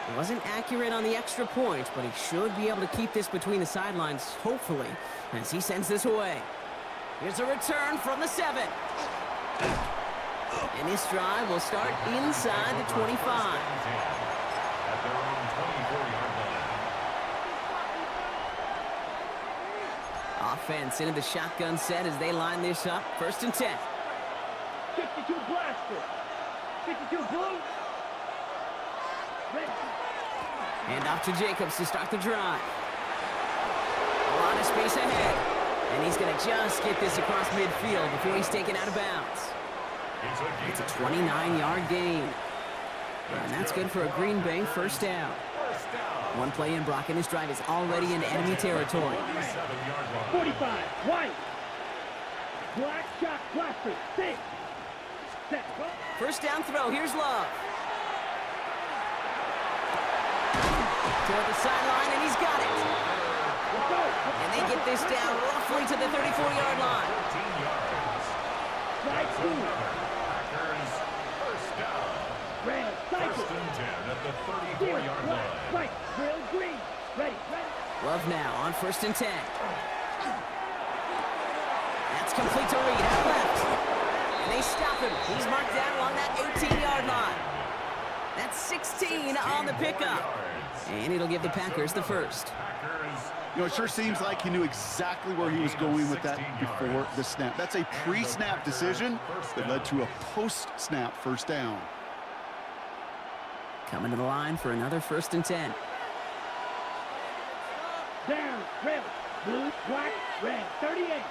He wasn't accurate on the extra point, but he should be able to keep this between the sidelines, hopefully, as he sends this away. Here's a return from the 7. And this drive will start inside the 25. At their own 24-yard line. Offense into the shotgun set as they line this up. First and 10. 62 blaster. 62 blue. Red. And off to Jacobs to start the drive. A lot of space ahead. And he's going to just get this across midfield before he's taken out of bounds. It's a 29-yard gain. And that's good for a Green Bay first down. One play in, Brock, and this drive is already in enemy territory. 45, white. Black shot blaster. 6. Set. First down throw. Here's Love. Toward the sideline, and he's got it. And they get this down roughly to the 34-yard line. 13 yards. Right two. Packers first down. Red, cycle. First and 10 at the 34-yard line. Right, real green. Ready. Love now on 1st and 10. That's complete to Reed out left. And they stop him. He's marked down along that 18-yard line. That's 16 on the pickup. And it'll give the Packers the first. Packers You know, it sure seems like he knew exactly where he was going with that before the snap. That's a pre-snap decision that led to a post-snap first down. Coming to the line for another 1st and 10. Down, red, blue, black, red, 38.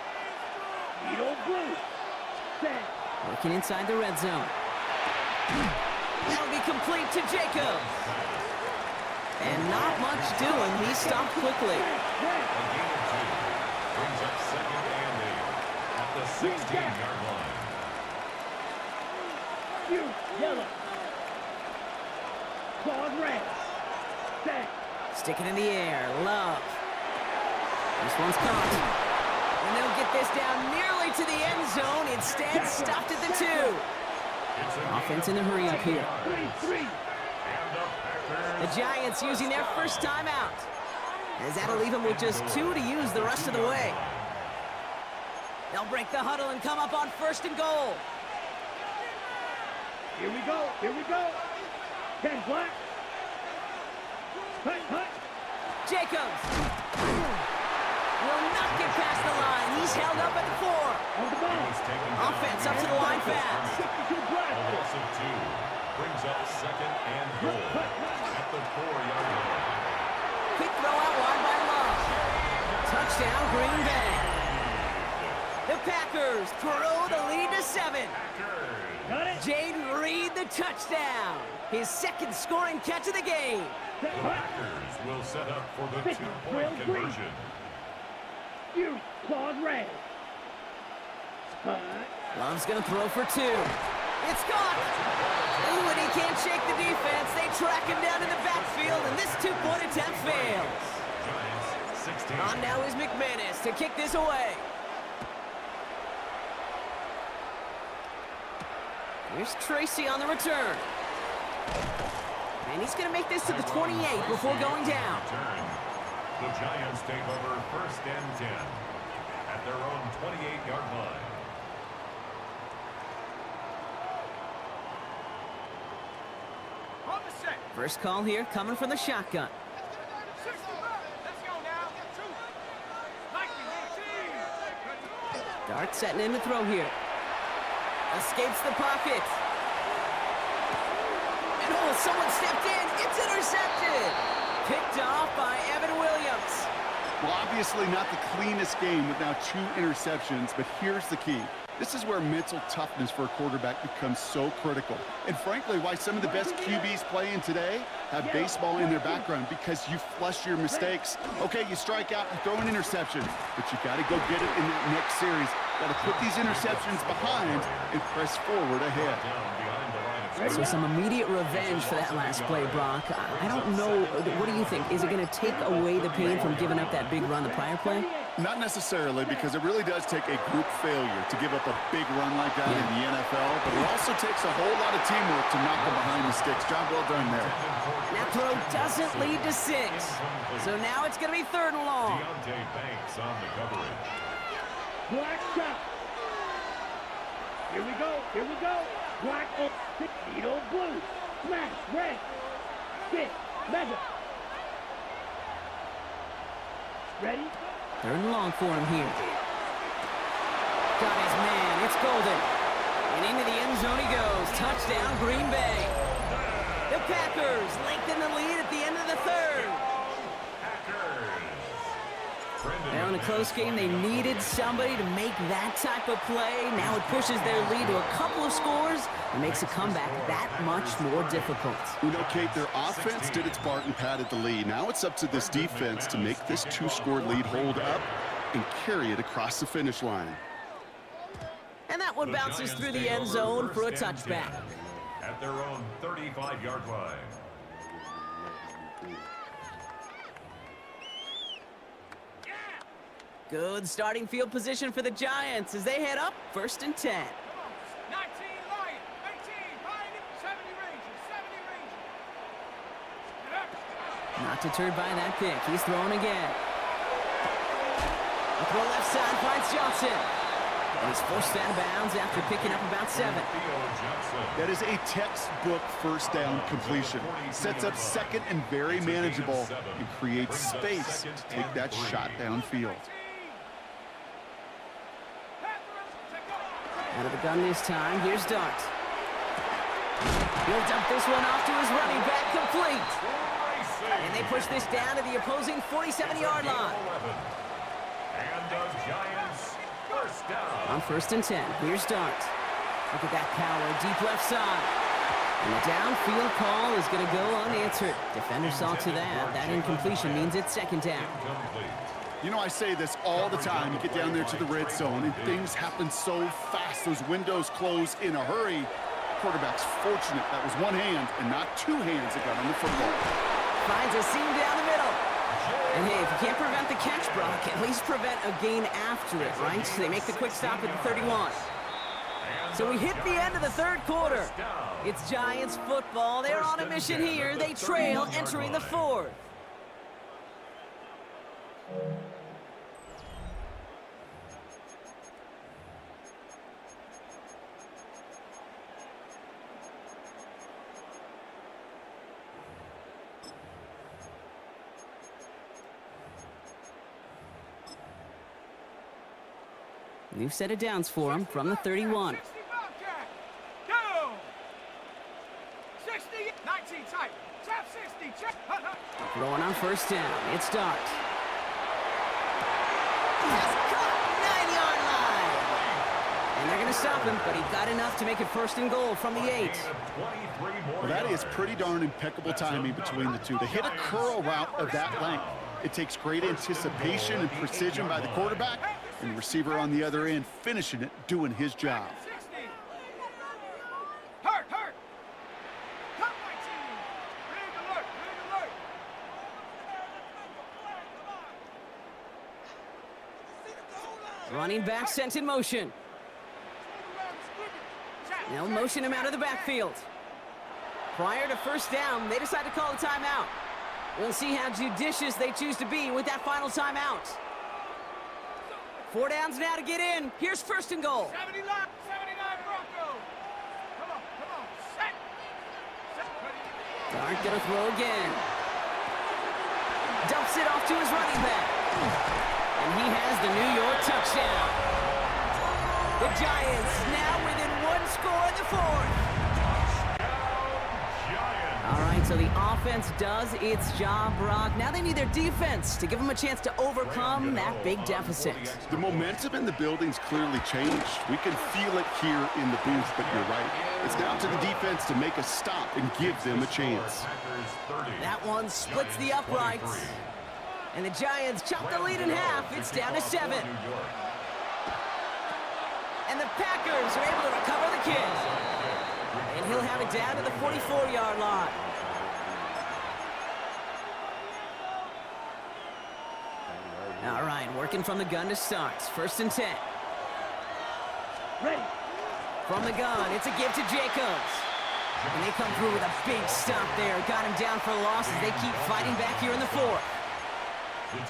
Needle blue. Set. Working inside the red zone. That'll be complete to Jacobs. And not much doing. He stopped quickly. a gain of 2. Brings up second and 8 at the 16-yard line. You, yellow. Claws red. Set. Stick it in the air. Love. This one's caught. And they'll get this down nearly to the end zone. Instead, stopped at the 2. It's a Offense in a hurry up here. 3-3. and the Packers The Giants using their first timeout. As that'll leave them with just 2 to use the rest of the way. They'll break the huddle and come up on 1st and goal. Here we go. 10 black. Hut. Jacobs will not get past the line. He's held up at the 4. On the ball. is taken down. Offense up to the line fast. 62 black. A loss of 2 brings up second and goal at the 4-yard line. Quick throw out wide by Love. Touchdown, Green Bay. The Packers throw the lead to 7. Got it. Jaden Reed the touchdown. His second scoring catch of the game. Set. The Packers will set up for the 2-point conversion. You, claws red. Hut. Love's going to throw for 2. It's caught. Ooh, and he can't shake the defense. They track him down in the backfield, and this 2-point attempt fails. Giants 16. On now is McManus to kick this away. Here's Tracy on the return. And he's going to make this to the 28 before going down. Turn. The Giants take over 1st and 10 at their own 28-yard line. On the set. First call here coming from the shotgun. 60. Let's go now. 2. Dart setting in to throw here. Escapes the pocket. And oh, someone stepped in. It's intercepted. Picked off by Evan Williams. Well, obviously not the cleanest game with now 2 interceptions, but here's the key. This is where mental toughness for a quarterback becomes so critical. And frankly, why some of the best QBs playing today have baseball in their background, because you flush your mistakes. Okay, you strike out, you throw an interception, but you got to go get it in that next series. Got to put these interceptions behind and press forward ahead. Down behind the line of scrimmage. So some immediate revenge for that last play, Brock. I don't know. What do you think? Is it going to take away the pain from giving up that big run the prior play? Not necessarily, because it really does take a group failure to give up a big run like that in the NFL, but it also takes a whole lot of teamwork to knock them behind the sticks. Job well done there. That throw doesn't lead to 6. So now it's going to be 3rd and long. Deontay Banks on the coverage. Black shot. Here we go. Black on 6. Needle blue. Smash red. 6. Mega. Ready? 3rd and long for him here. Got his man. It's Golden. And into the end zone he goes. Touchdown, Green Bay. The Packers lengthen the lead at the end of the 3rd. Now in a close game, they needed somebody to make that type of play. Now it pushes their lead to a couple of scores and makes a comeback that much more difficult. You know, Kate, their offense did its part and padded the lead. Now it's up to this defense to make this 2-score lead hold up and carry it across the finish line. And that one bounces through the end zone for a touchback. At their own 35-yard line. Good starting field position for the Giants as they head up 1st and 10. 19 Lions, 18 behind him, 70 Rangers, 70 Rangers. Get up. Not deterred by that pick. He's throwing again. The throw left side finds Johnson. And he's forced out of bounds after picking up about 7. That is a textbook first down completion. Sets up second and very manageable and creates space to take that shot downfield. Out of the gun this time, here's Dart. He'll dump this one off to his running back, complete. And they push this down to the opposing 47-yard line. And the Giants first down. On 1st and 10, here's Dart. Look at that power, deep left side. And the downfield call is going to go unanswered. Defender saw to that. That incompletion means it's 2nd down. You know, I say this all the time. You get down there to the red zone, and things happen so fast. Those windows close in a hurry. Quarterback's fortunate that was one hand and not two hands that got on the football. Finds a seam down the middle. And hey, if you can't prevent the catch, Brock, at least prevent a gain after it, right? They make the quick stop at the 31. So we hit the end of the 3rd quarter. It's Giants football. They're on a mission here. They trail entering the 4th. New set of downs for him from the 31. 60 Bobcat. Go. 60, 19 tight. Tap 60. Check. Throwing on 1st down. It's Dart. Has caught 9-yard line. And they're going to stop him, but he got enough to make it 1st and goal from the 8. Well, that is pretty darn impeccable timing between the two. To hit a curl route of that length, it takes great anticipation and precision by the quarterback, and the receiver on the other end finishing it, doing his job. 60. Hurt. Top 19. Big alert. Running back sent in motion. They'll motion him out of the backfield. Prior to 1st down, they decide to call a timeout. We'll see how judicious they choose to be with that final timeout. 4 downs now to get in. Here's 1st and goal. 79 Broncos. Come on. Set. Dart gonna throw again. Dumps it off to his running back. And he has the New York touchdown. The Giants now within 1 score in the 4th. All right, so the offense does its job, Brock. Now they need their defense to give them a chance to overcome that big deficit. The momentum in the building's clearly changed. We can feel it here in the booth, but you're right. It's down to the defense to make a stop and give them a chance. That one splits the uprights. And the Giants chop the lead in half. It's down to 7. And the Packers are able to recover the kick. And he'll have it down to the 44-yard line. All right, working from the gun to start. 1st and 10. Ready. From the gun, it's a give to Jacobs. And they come through with a big stop there. Got him down for a loss as they keep fighting back here in the 4th.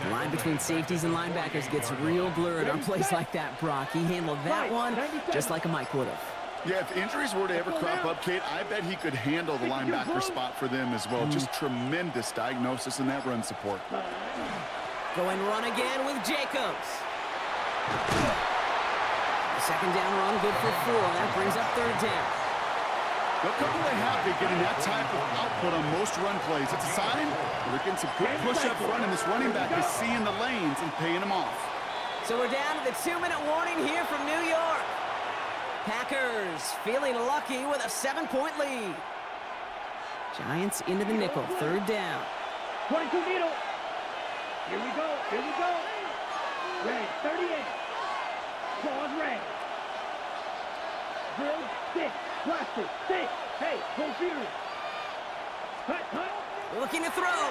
The line between safeties and linebackers gets real blurred on plays like that, Brock. He handled that one just like a Mike would have. Yeah, if injuries were to ever crop up, Kate, I bet he could handle the linebacker spot for them as well. Just tremendous diagnosis in that run support. Go and run again with Jacobs. The 2nd down run, good for 4. That brings up 3rd down. They'll come away happy getting that type of output on most run plays. It's a sign they're getting some good push-up run, and this running back is seeing the lanes and paying them off. So we're down to the 2-minute warning here from New York. Packers feeling lucky with a 7-point lead. Giants into the nickel, 3rd down. 22 needle. Here we go. Red, 38. Claws red. Drill, 6. Plastic, 6. Hey, full fury. Cut. Looking to throw.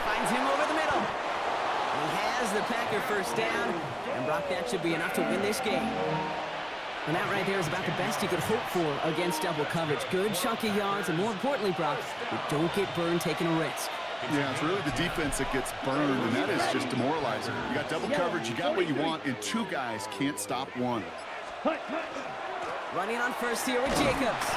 Finds him over the middle. the Packer first down. And Brock, that should be enough to win this game. And that right there is about the best you could hope for against double coverage. Good chunky yards, and more importantly, Brock, you don't get burned taking a risk. Yeah, it's really the defense that gets burned, and that is just demoralizing. You got double coverage, you got what you want, and two guys can't stop one. Running on first here with Jacobs.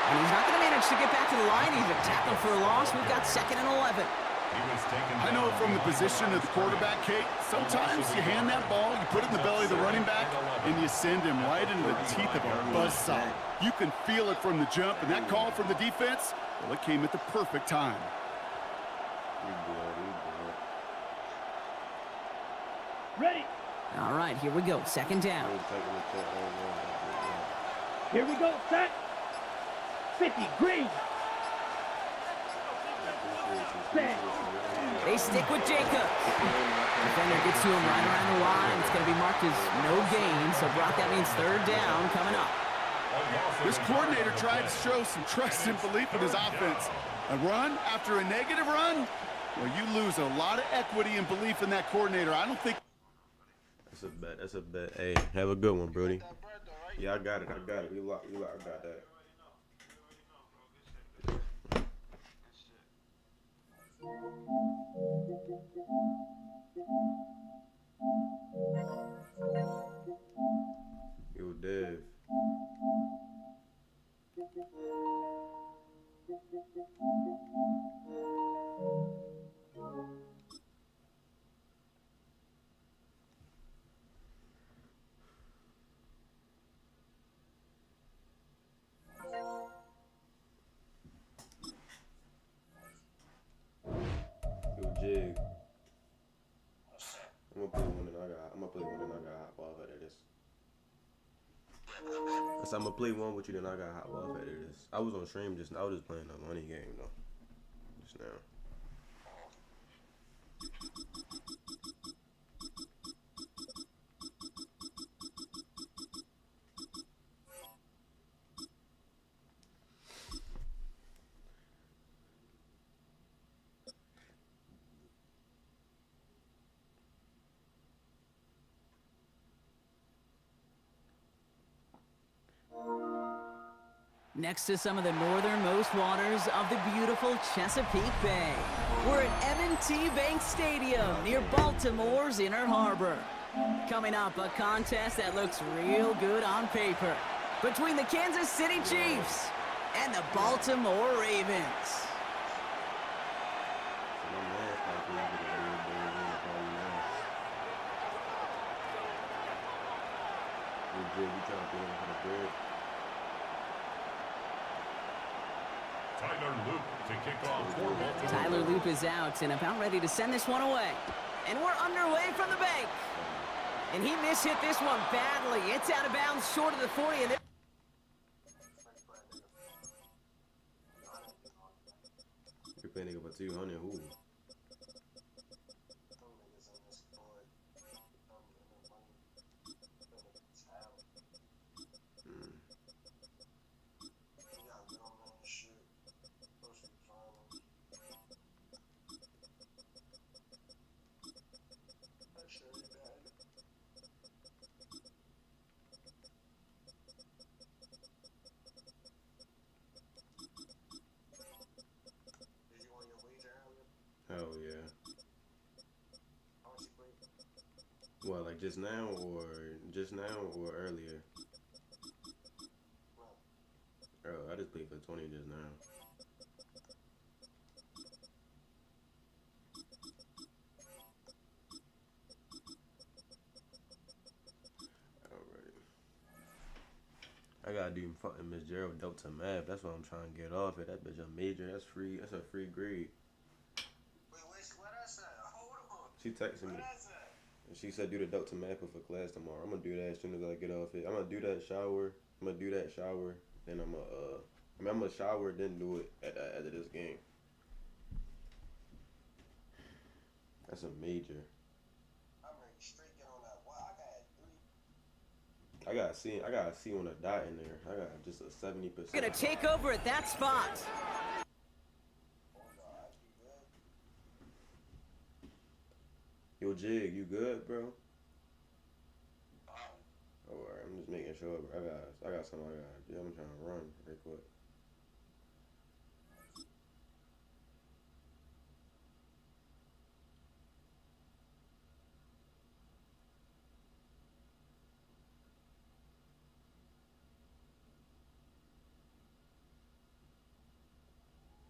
And he's not going to manage to get back to the line even. Tackle for a loss. We've got 2nd and 11. I know from the position of the quarterback, Kate, sometimes you hand that ball, you put it in the belly of the running back, and you send him right into the teeth of a buzzsaw. You can feel it from the jump, and that call from the defense, well, it came at the perfect time. Ready. All right, here we go. 2nd down. Here we go. Set. 50. Green. Set. They stick with Jacobs. Defender gets to him right around the line. It's going to be marked as no gain. So, Brock, that means 3rd down coming up. This coordinator tried to show some trust and belief in his offense. A run after a negative run? Well, you lose a lot of equity and belief in that coordinator. I don't think... That's a bet. That's a bet. Hey, have a good one, Brody. Yeah, I got it. I got it. We lock. I got that. Yo, Dev. Jig. I'm gonna play one and I got hot off after this. So I'm gonna play one with you, then I got hot off after this. I was on stream just now. I was just playing a money game though. Just now. Next to some of the northernmost waters of the beautiful Chesapeake Bay. We're at M&T Bank Stadium near Baltimore's Inner Harbor. Coming up, a contest that looks real good on paper between the Kansas City Chiefs and the Baltimore Ravens. Tyler Loop to kick off for Baltimore. Tyler Loop is out and about ready to send this one away. And we're underway from the bank. And he mishit this one badly. It's out of bounds short of the 40. And you're paying nigga for 200. Who? Hell yeah. What, like just now or earlier? Oh, I just played for 20 just now. Alright. I gotta do fucking Miss Gerald Delta math. That's what I'm trying to get off it. That bitch a major. That's free. That's a free grade. She texted me. And she said do the Delta math for class tomorrow. I'm gonna do that as soon as I get off it. I'm gonna do that shower. Then I'm gonna shower, then do it at the end of this game. That's a major. I'm ready to straight get on that. Wow, I got 3. I gotta see on a dot in there. I got just a 70%. gonna take over at that spot. Yo, Yo, Jig, you good, bro? Oh, alright, I'm just making sure, bro. I got something I gotta do. I'm trying to run real quick.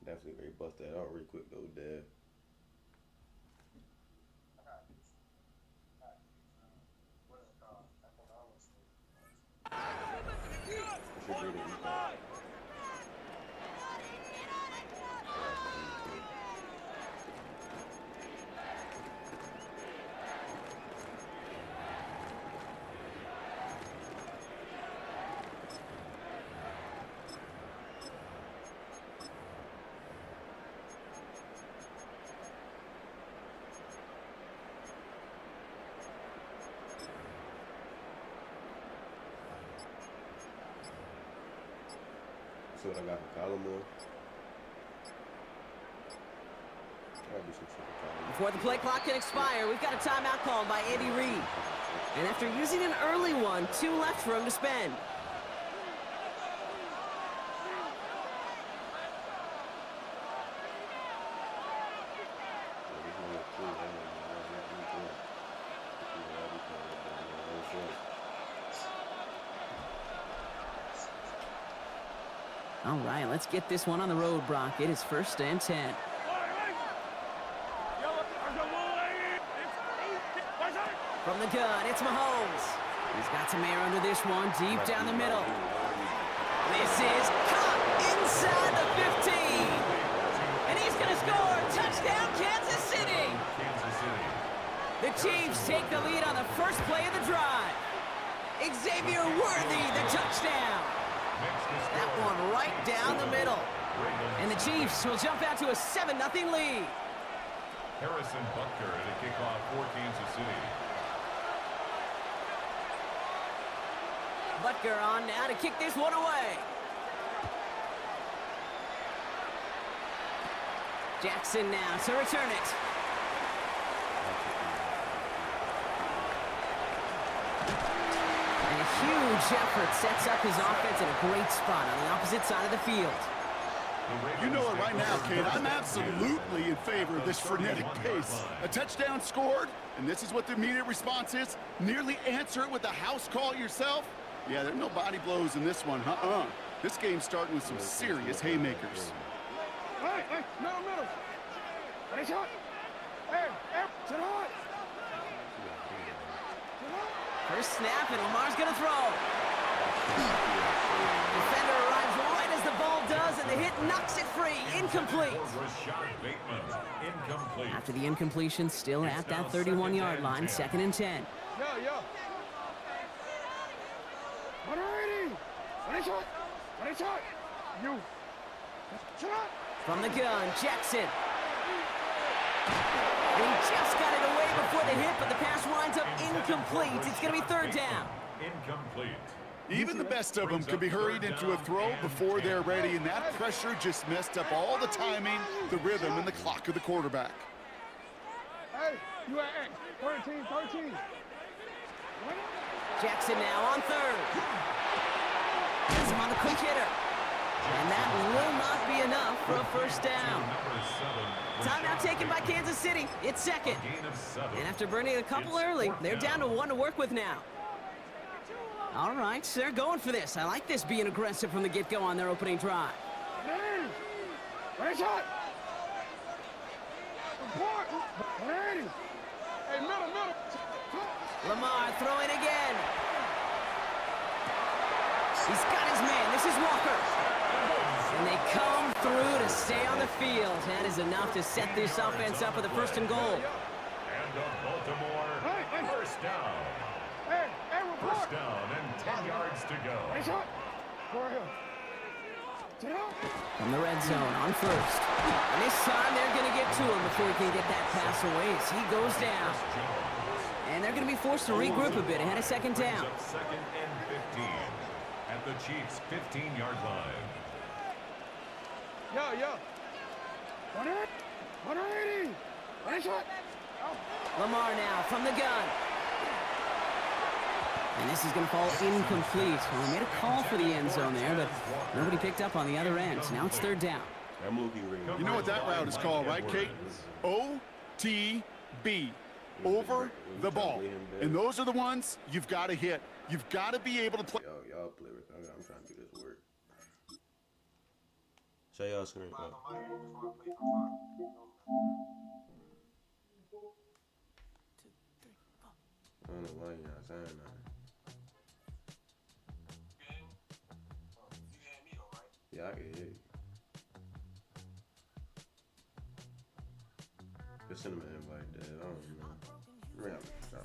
Definitely ready to bust that out real quick though, Dad. Should be the see what I got for Baltimore. Gotta do some shit for Baltimore. Before the play clock can expire, we've got a timeout called by Andy Reid. And after using an early one, 2 left for him to spend. All right, let's get this one on the road, Brock. It is 1st and 10. From the gun, it's Mahomes. He's got some air under this one, deep down the middle. This is caught inside the 15. And he's going to score. Touchdown, Kansas City. The Chiefs take the lead on the first play of the drive. Xavier Worthy, the touchdown. That one right down the middle. And the Chiefs will jump out to a 7-0 lead. Harrison Butker at a kickoff for Kansas City. Butker on now to kick this one away. Jackson now to return it. And a huge effort sets up his offense in a great spot on the opposite side of the field. You know it right now, kid. I'm absolutely in favor of this frenetic pace. A touchdown scored, and this is what the immediate response is. Nearly answer it with a house call yourself. Yeah, there are no body blows in this one. This game's starting with some serious haymakers. Hey, middle. Nice shot. Hey, sit hard. First snap, and Lamar's going to throw. Defender arrives right as the ball does, and the hit knocks it free. Incomplete. After the incompletion, still at that 31-yard line, 2nd and 10. Yeah. 180. Nice shot. You. Shot. From the gun, Jackson. And he just got it away before the hit, but the pass winds up incomplete. It's going to be 3rd down. Incomplete. Even the best of them could be hurried into a throw before they're ready, and that pressure just messed up all the timing, the rhythm, and the clock of the quarterback. Hey, you at 13. Jackson now on 3rd. Gets him on the quick hitter. And that will not be enough for a 1st down. Timeout taken by Kansas City. It's 2nd. And after burning a couple early, they're down to 1 to work with now. All right, so they're going for this. I like this being aggressive from the get-go on their opening drive. Nice shot. Hey, middle. Lamar throwing again. He's got his man. This is Walker. And they come through to stay on the field. That is enough to set this offense up with a 1st and goal. And a Baltimore first down. Hey, First down and 10 yards to go. nice shot. For him. From the red zone on 1st. And this time they're going to get to him before he can get that pass away as he goes down. And they're going to be forced to regroup a bit ahead of 2nd down. 2nd and 15 at the Chiefs' 15-yard line. Yeah. 180. Nice shot. Lamar now from the gun. And this is going to fall incomplete. Well, he made a call for the end zone there, but nobody picked up on the other end. Now it's third down. I'm looking ready. You know what that route is called, right, Kate? OTB. Over the ball. And those are the ones you've got to hit. You've got to be able to play. Y'all play with. I'm trying to do this work. Show y'all screen. I don't know why you're not saying that. Yeah, I can hear you. Just send him an invite, Dad. I don't know. Ram, stop.